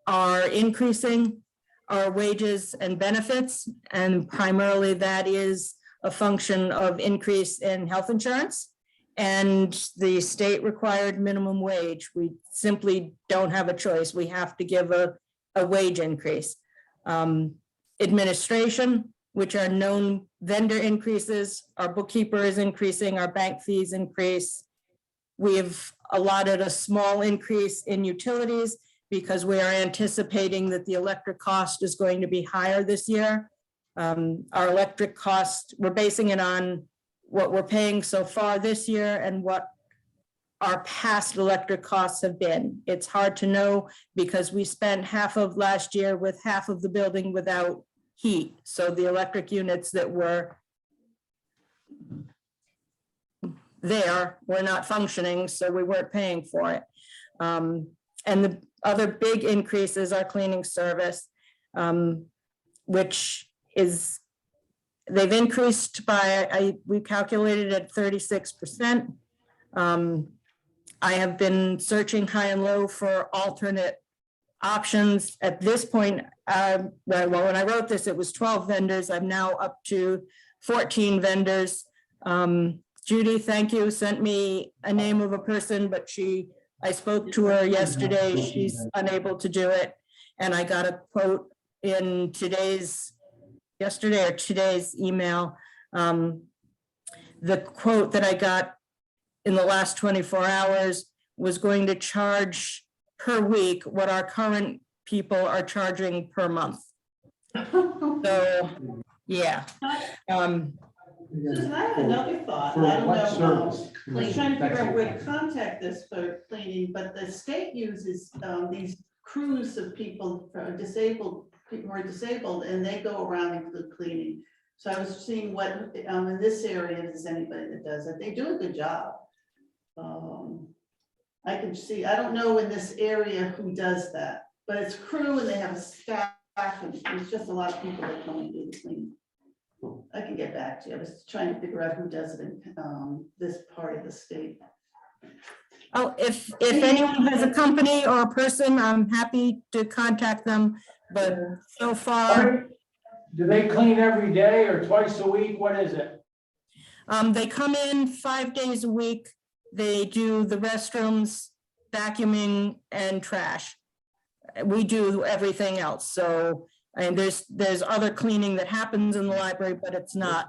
are increasing are wages and benefits, and primarily that is a function of increase in health insurance and the state required minimum wage. We simply don't have a choice. We have to give a wage increase. Administration, which are known vendor increases, our bookkeeper is increasing, our bank fees increase. We've allotted a small increase in utilities because we are anticipating that the electric cost is going to be higher this year. Our electric cost, we're basing it on what we're paying so far this year and what our past electric costs have been. It's hard to know because we spent half of last year with half of the building without heat. So the electric units that were there were not functioning, so we weren't paying for it. And the other big increase is our cleaning service, which is, they've increased by, we calculated at 36%. I have been searching high and low for alternate options. At this point, well, when I wrote this, it was 12 vendors. I'm now up to 14 vendors. Judy, thank you, sent me a name of a person, but I spoke to her yesterday. She's unable to do it. And I got a quote in yesterday or today's email. The quote that I got in the last 24 hours was going to charge per week what our current people are charging per month. So, yeah. Susan, I have another thought. For I don't what know. service? I was trying to figure out where to contact this for cleaning, but the state uses these crews of people for disabled, people who are disabled, and they go around and do cleaning. So I was seeing what, in this area, if there's anybody that does it. They do a good job. I can see, I don't know in this area who does that, but it's crew and they have a staff, and it's just a lot of people that come and do the cleaning. I can get back to you. I was trying to figure out who does it in this part of the state. Oh, if anyone has a company or a person, I'm happy to contact them, but so far, Do they clean every day or twice a week? What is it? they come in 5 days a week. They do the restrooms, vacuuming, and trash. We do everything else. So, and there's other cleaning that happens in the library, but it's not.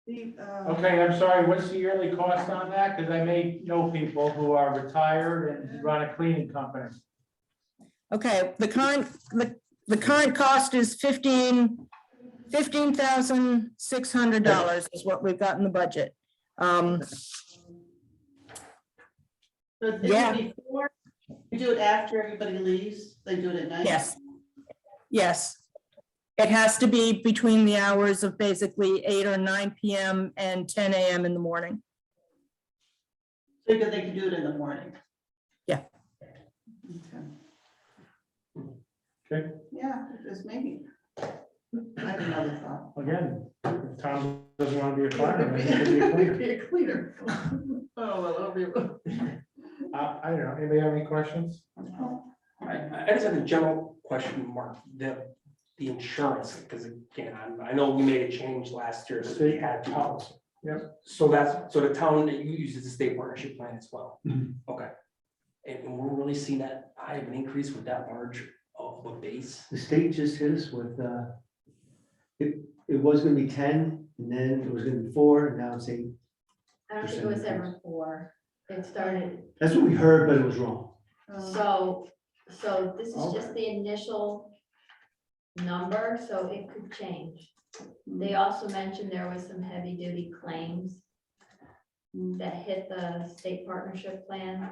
Okay, I'm sorry, what's the yearly cost on that? Because I may know people who are retired and run a cleaning company. Okay, the current cost is $15,600 is what we've got in the budget. So they do Yeah. it before, you do it after everybody leaves, they do it at night? Yes. Yes. It has to be between the hours of basically 8 or 9 PM and 10 AM in the morning. So that they can do it in the morning? Yeah. Okay. Okay, Yeah, there's maybe. I have another thought. again, if Tom doesn't want to be a fireman, he can be a cleaner. Be a cleaner. Oh, well, I'll be. I don't know, anybody have any questions? I just have a general question, Mark, the insurance, because again, I know we made a change last year, so we had to. Policy. So the town that you use is the state partnership plan as well? Mhm. Okay. And we're really seeing that high of an increase with that large of a base? The state just hit us with, it was gonna be 10, and then it was gonna be 4, and now it's 8. I don't think it was ever 4. It started, That's what we heard, but it was wrong. so this is just the initial number, so it could change. They also mentioned there was some heavy duty claims that hit the state partnership plan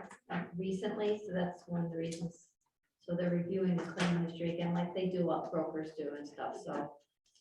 recently, so that's one of the reasons. So they're reviewing the claim history again, like they do, what brokers do and stuff, so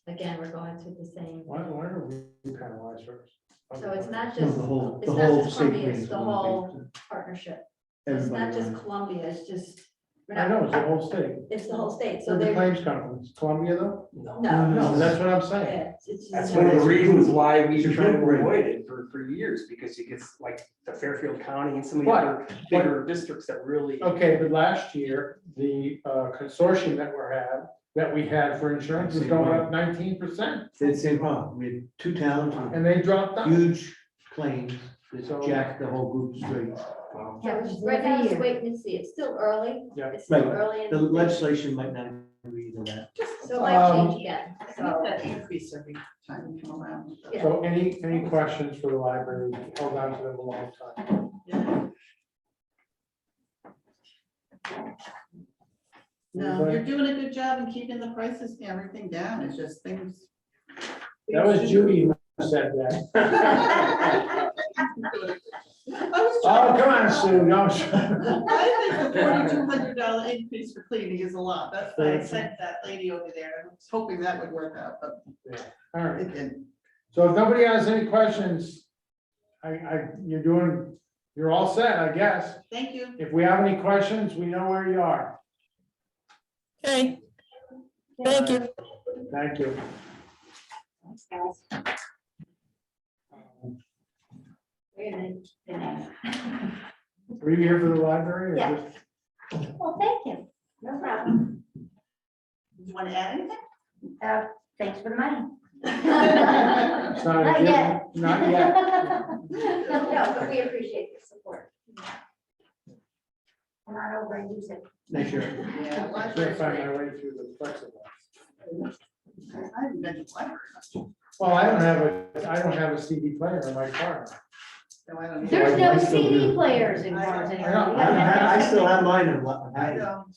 again, we're going through the same. Why are we penalized first? So it's not No, just, the whole, it's the not whole just state. Columbia, thing it's is the one whole thing. partnership. So it's not Everybody just runs. Columbia, it's just, we're I not, know, it's the whole state. it's the whole state, so So the they're. claims companies, Columbia though? No, No, that's what I'm saying. yeah, it's That's just- one of the reasons why we've It's a been trying to good rate. avoid it for years, because it gets like the Fairfield County and some of the But- other bigger districts that really. Okay, but last year, the consortium that we had for insurance was going up 19%, It's the same problem. We had 2 towns and with they dropped out. huge claims So- that jacked the whole group straight. Yeah, right now it's wait and see, it's still early. Yeah. It's still Right. early in The the thing, legislation might not agree to that. so it might change again, I think so. that increase every time you come around. Yeah. So any questions for the library? We held on to them a long time. Yeah. No, you're doing a good job in keeping the prices and everything down, it's just things. That was Judy who said that. I was Oh, trying- come on, Sue, no. I think the $4,200 increase for cleaning is a lot, that's why I sent that lady over there, I was hoping that would work out, but All right, it didn't. so if nobody has any questions, you're all set, I guess. Thank you. If we have any questions, we know where you are. Okay, thank you. Thank you. Thanks, guys. Wait a minute. Were you here for the library? or Yeah. just- Well, thank you, no problem. You want to add anything? Thanks for the money. It's not a Not given. yet. Not yet. No, but we appreciate the support. Come on over and use it. Next year. Yeah. I'm trying to find my way through the plexiglass. I haven't been to the library much. Well, I don't have a CD player in my car. No, I don't. There's I no still CD do. players in I cars know. anymore. You I gotta have that still have technique. mine in what? I don't.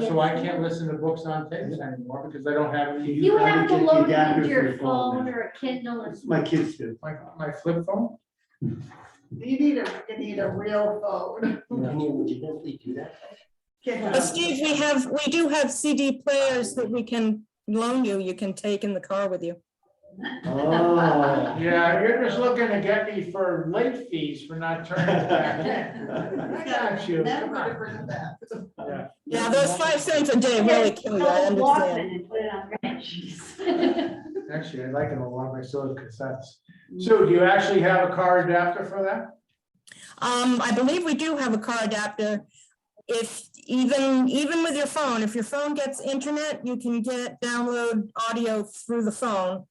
So I can't listen to books on tapes anymore because I don't have any. You have to I would load get it the adapter into for your your phone phone now. or a Kindle and. My kids do. My flip phone? You need a real phone. Can you legitimately do that? Can't But do Steve, we do have CD players that we can loan you, you can take in the car with you. Oh. Yeah, you're just looking to get me for late fees for not turning it back in. I got you. Never Come to on. bring it back. Yeah. Yeah, those 5 cents a day really kill you, I understand. And put it on branches. Actually, I like them a lot, I still have cassettes. So do you actually have a car adapter for that? I believe we do have a car adapter. If even with your phone, if your phone gets internet, you can download audio through the phone.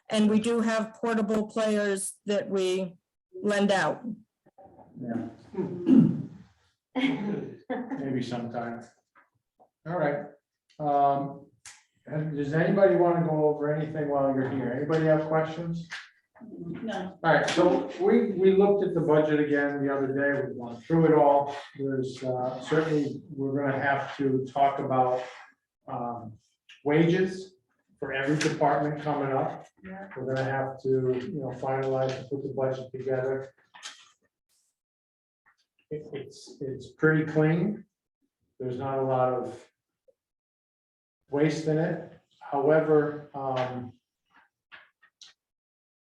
And we do have portable players that we lend out. Yeah. Maybe sometime. All right. Does anybody want to go over anything while you're here? Anybody have questions? No. All right, so we looked at the budget again the other day, we went through it all. There's certainly, we're gonna have to talk about wages for every department coming up. Yeah. We're gonna have to, finalize and put the budget together. It's pretty clean. There's not a lot of waste in it. However,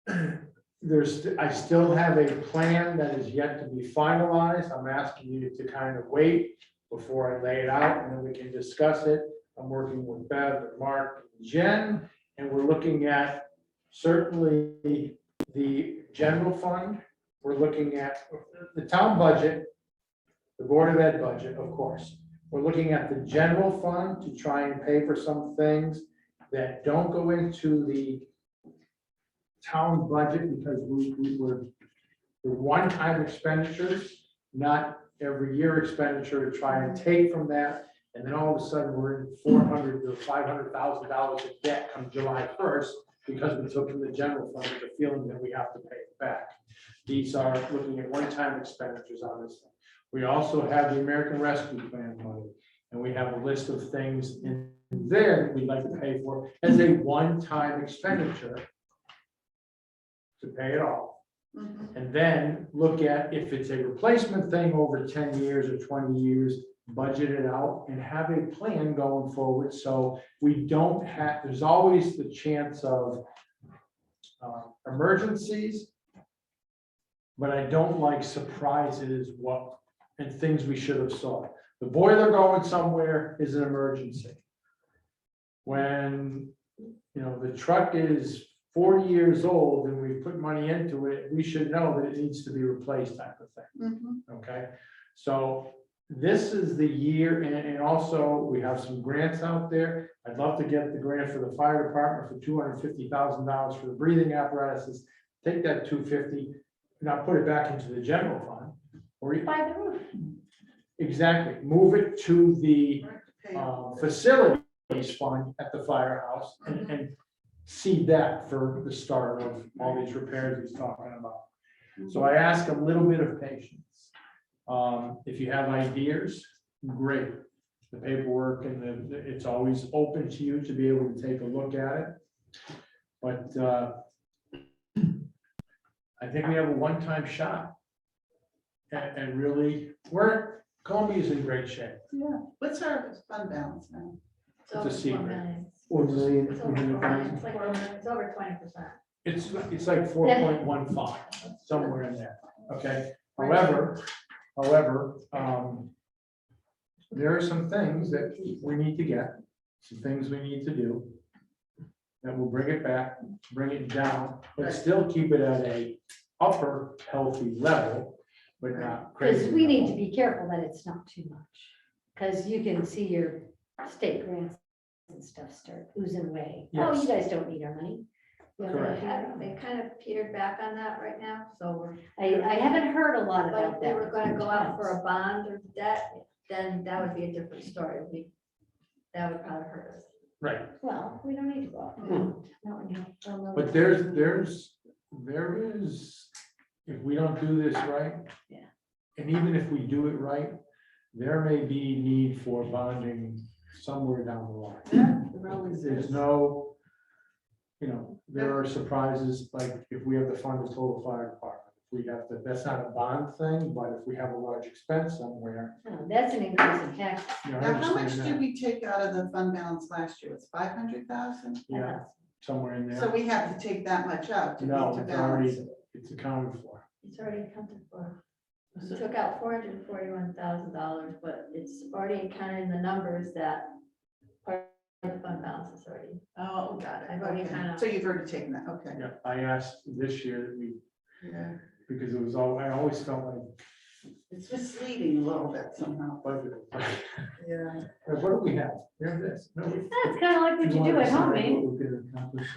I still have a plan that is yet to be finalized. I'm asking you to kind of wait before I lay it out, and then we can discuss it. I'm working with Bev and Mark and Jen, and we're looking at certainly the general fund. We're looking at the town budget, the Board of Ed budget, of course. We're looking at the general fund to try and pay for some things that don't go into the town budget because we're one-time expenditures, not every year expenditure to try and take from that. And then all of a sudden, we're in $400,000 to $500,000 of debt come July 1st because we took from the general fund with the feeling that we have to pay it back. These are looking at one-time expenditures on this. We also have the American Rescue Plan money, and we have a list of things in there that we'd like to pay for as a one-time expenditure to pay it off. Mhm. And then look at if it's a replacement thing over 10 years or 20 years, budget it out and have a plan going forward. So we don't have, there's always the chance of emergencies. But I don't like surprises and things we should have saw. The boiler going somewhere is an emergency. When, the truck is 40 years old and we put money into it, we should know that it needs to be replaced type of thing, Mhm. okay? So this is the year, and also we have some grants out there. I'd love to get the grant for the fire department for $250,000 for the breathing apparatuses. Take that 250, not put it back into the general fund, or By the roof. exactly, move it to the Pay off this. facilities fund at the firehouse and see that for the start of all these repairs he's talking about. So I ask a little bit of patience. If you have ideas, great. The paperwork and it's always open to you to be able to take a look at it. But I think we have a one-time shot. And really, Columbia's in great shape. Yeah, what's our fund balance now? It's over a secret. 4 million. 4,300,000. It's over 4 million. It's like 4 million. It's over 20%. It's like 4.15, somewhere in there, okay? However, there are some things that we need to get, some things we need to do that will bring it back, bring it down, but still keep it at a upper healthy level, but not crazy. Because we need to be careful that it's not too much. Because you can see your state grants and stuff start oozing away. Oh, Yes. you guys don't need our money. Correct. They kind of petered back on that right now, so I haven't heard a lot but about if they that. were gonna go out for a bond or debt, then that would be a different story. That would probably hurt us. Right, Well, we don't need to go out. No, no. but there is, if we don't do this right. Yeah. And even if we do it right, there may be need for bonding somewhere down the line. Yeah, it really is. There's no, there are surprises, like if we have to fund the total fire department, we have to, that's not a bond thing, but if we have a large expense somewhere. No, that's an increase in tax. I Now, how much understand did that. we take out of the fund balance last year? It's 500,000? Yeah, somewhere in So there. we have to take that much out to No, get to it's balance. already, it's accounted for. It's already accounted for. We took out $441,000, but it's already accounted in the numbers that part of the fund balance is already. Oh, got it. I've already Okay. kinda- So you've already taken that, okay. Yeah, I asked this year that we, Yeah, because it was all, I always felt like it's misleading a little bit somehow. budget. Yeah. What do we have? Here's this. No, we- That's kind of like what you do at home, eh? What we're gonna accomplish.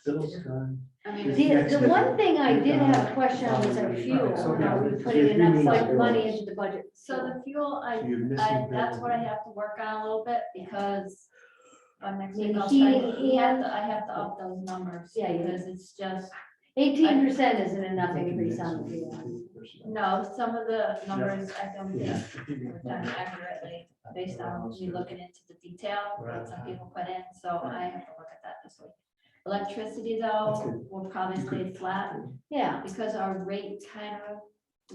Bill's done. I mean, The one thing I did have a question on was our fuel, how we put it enough like money into the budget. so the fuel, So you're missing. that's what I have to work on a little bit because next week Maybe I'll heating start, I have to up those numbers. Yeah, you do. Because it's just, 18% isn't enough increase on the fuel. no, some of the numbers I don't Yeah. think were done accurately based on me looking into the detail that some people put in, so I have to look at that this week. Electricity That's though, good. will probably You stay could- flat Yeah, because our rate kind of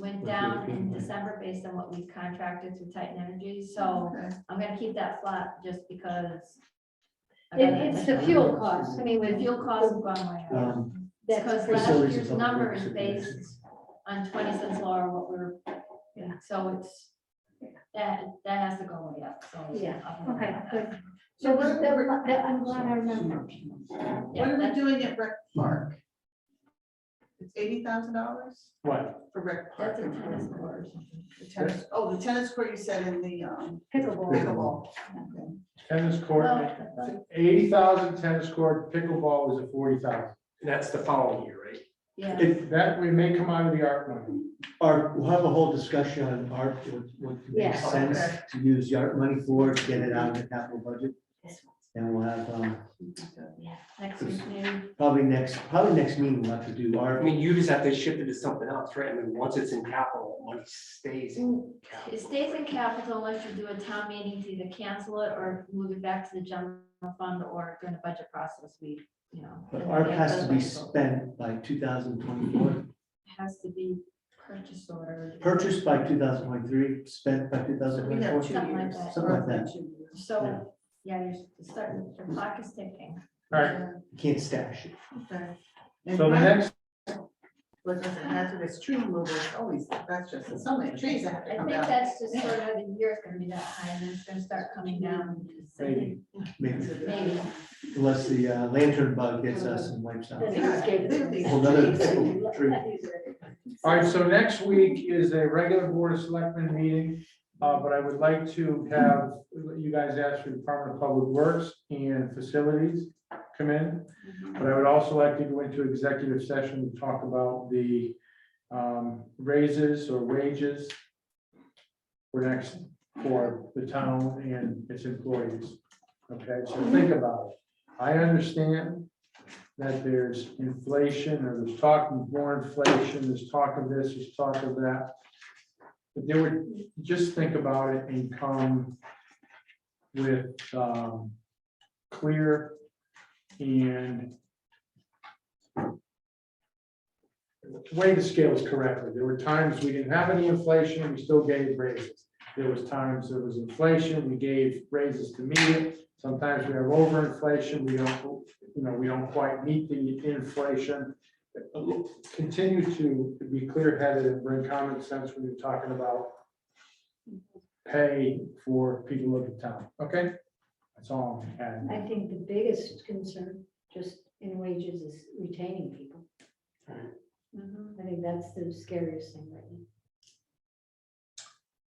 went down in December based on what we contracted through Titan Energy, so Okay. I'm gonna keep that flat just because. it's the fuel cost. I mean, The with fuel costs have gone way up. that's Because pretty- last Facilities year's and public number works is regulations. based on 20 cents lower what we're, Yeah. so it's, that has to go way up, so. Yeah, I'll be okay, on that. good. So So what, I'm glad I remember. what Yeah, are we that's- doing at Rec Park? It's $80,000 What? for Rec Park. That's a tennis court or something. The tennis court you said in the Pickleball. pickleball. Okay. Tennis court, Well, 80,000 tennis court, pickleball is a 40,000. That's the following year, right? Yeah. If That we may come out of the art money. we'll have a whole discussion on art, what makes Yeah. sense to use the art money for, to get it out of the capital budget. This And we'll have, Yeah. Next week, maybe. probably next meeting, we'll have to do I art. mean, you just have to shift it to something else, right? I mean, once it's in capital, money stays in It capital. stays in capital unless you do a town meeting to either cancel it or move it back to the general fund, or during the budget process, But art has to be spent by 2024, Has to be purchase order. purchased by 2023, spent by So we have 2024. 2 Something like years. that. Something like that. Roughly 2 years. So, yeah, you're starting, the clock is ticking. All right, You can't stash it. Okay. And so the one next, was a hazardous tree removal, it's always, that's just, so many trees that have to I come think down. that's just sort of the year's gonna be that high, and then it's gonna start coming down. maybe. Maybe, Maybe. unless the lantern bug hits us and wipes out. Then it's good. Whole nother tree. All right, so next week is a regular Board of Selectmen meeting, but I would like to have you guys ask for Department of Public Works and Facilities come in. But I would also like to go into executive session to talk about the raises or wages for the town and its employees. Okay, so think about it. I understand that there's inflation, or there's talk of more inflation, there's talk of this, there's talk of that. But they would just think about it and come with clear and weigh the scales correctly. There were times we didn't have any inflation, we still gave raises. There was times there was inflation, we gave raises to meet it. Sometimes we have overinflation, we don't quite meet the inflation. Continue to be clear-headed and bring common sense when you're talking about pay for people of the town, okay? That's all I'm adding. I think the biggest concern just in wages is retaining people. Mhm. I think that's the scariest thing right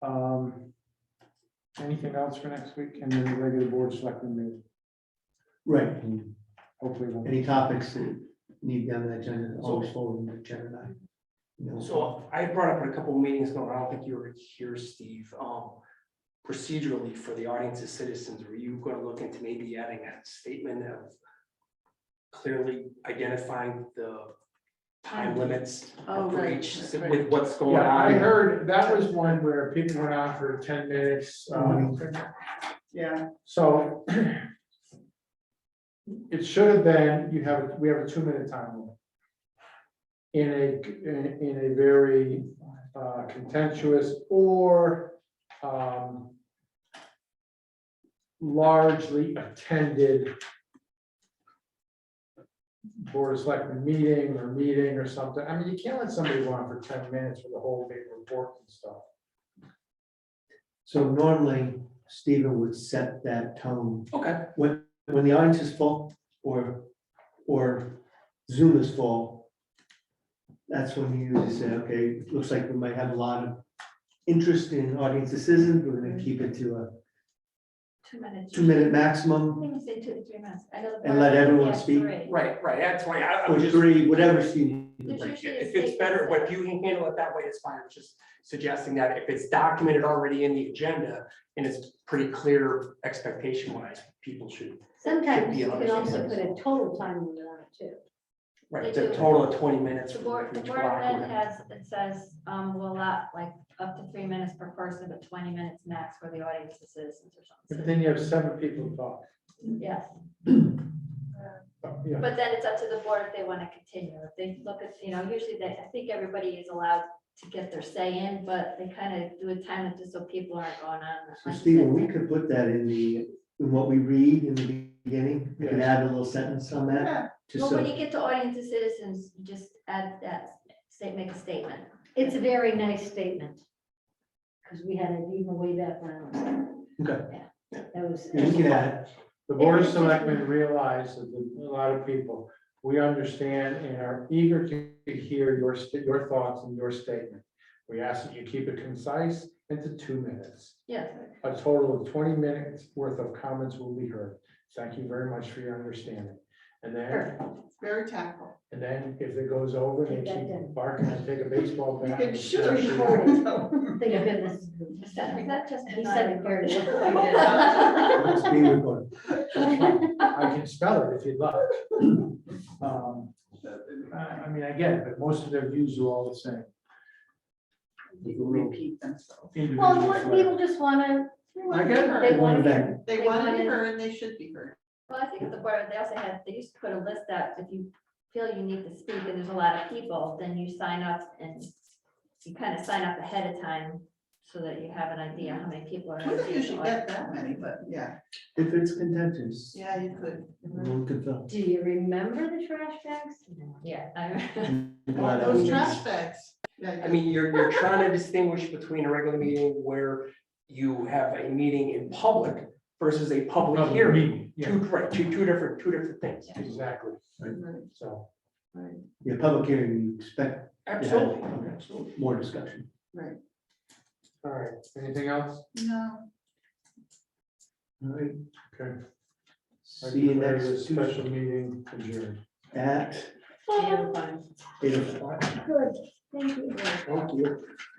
now. Anything else for next week? And then the regular Board of Selectmen meeting, Right, and hopefully. we'll- any topics that need to be on the agenda, always forward them to Jen and I. You know, So I brought up in a couple of meetings ago, and I don't think you were here, Steve. Procedurally for the audience of citizens, were you going to look into maybe adding a statement of clearly identifying the time limits Oh, for right, each, right. with what's going Yeah, I on? heard that was one where people went on for 10 minutes. Yeah, So it should have been, we have a 2-minute time limit. In a very contentious or largely attended Board of Selectmen meeting or something. I mean, you can't let somebody go on for 10 minutes with a whole big report and stuff. So normally Stephen would set that tone Okay, when the audience is full or Zoom is full. That's when you usually say, okay, looks like we might have a lot of interest in audience citizens. We're gonna keep it to a 2 minutes. 2-minute I maximum think you say 2 to 3 minutes. I know the And board let usually everyone has speak. 3. right, that's why I or was just. 3, whatever Stephen. There's usually a If it's better, statement. if you can handle it that way, it's fine. It's just suggesting that if it's documented already in the agenda and it's pretty clear expectation wise, people should. Sometimes be you on can the also same put a total time limit on it too. Right, They it's a do. total of 20 minutes. The for board, the each board block or then whatever. has, it says, will allow like up to 3 minutes per person, but 20 minutes max for the audience of citizens or But something. then you have 7 people talk. Yes, Yeah. but then it's up to the board if they want to continue. If they look at, usually I think everybody is allowed to get their say in, but they kind of do a time limit just so people aren't going on. So Stephen, we could put that in what we read in the beginning. We could add a little sentence on that. yeah, Just Well, so, when you get to audience of citizens, you just add that, make a statement. It's a very nice statement. Because we had it even way back when. okay, That was. you can add, The Board of Selectmen realize that a lot of people, we understand and are eager to hear your thoughts and your statement. We ask that you keep it concise and to 2 minutes. Yes. A total of 20 minutes worth of comments will be heard. Thank you very much for your understanding. And then, Perfect. Very tactful. and then if it goes over, they Take that keep down. barking and take a baseball You bat. can and shoot smash it. it. Thank goodness. Is that just? He said it very It's being recorded. I can spell it if you'd like. I mean, I get it, but most of their views are all the same. People repeat themselves. Well, Individual what people just wanna, I get it. they wanna hear. They want to be heard and they should be heard. Well, I think at the board, they also had, they used to put a list out, if you feel you need to speak and there's a lot of people, then you sign up and you kind of sign up ahead of time so that you have an idea how many people are. We don't usually get that many, but yeah, If it's contentious, yeah, you could. we could fill. Do you remember the trash bags? Yeah. I- All those trash bags. Yeah, I mean, you're trying to distinguish between a regular meeting where you have a meeting in public versus a public hearing. Yeah, Two different things. exactly. right, So, right, Yeah, public hearing, you expect absolutely, Okay. absolutely. more discussion. right. All right, anything else? No, All right, Okay. I see you declare next this special Tuesday meeting adjourned. at yeah, fine. 8:05. Good, thank you. Thank you.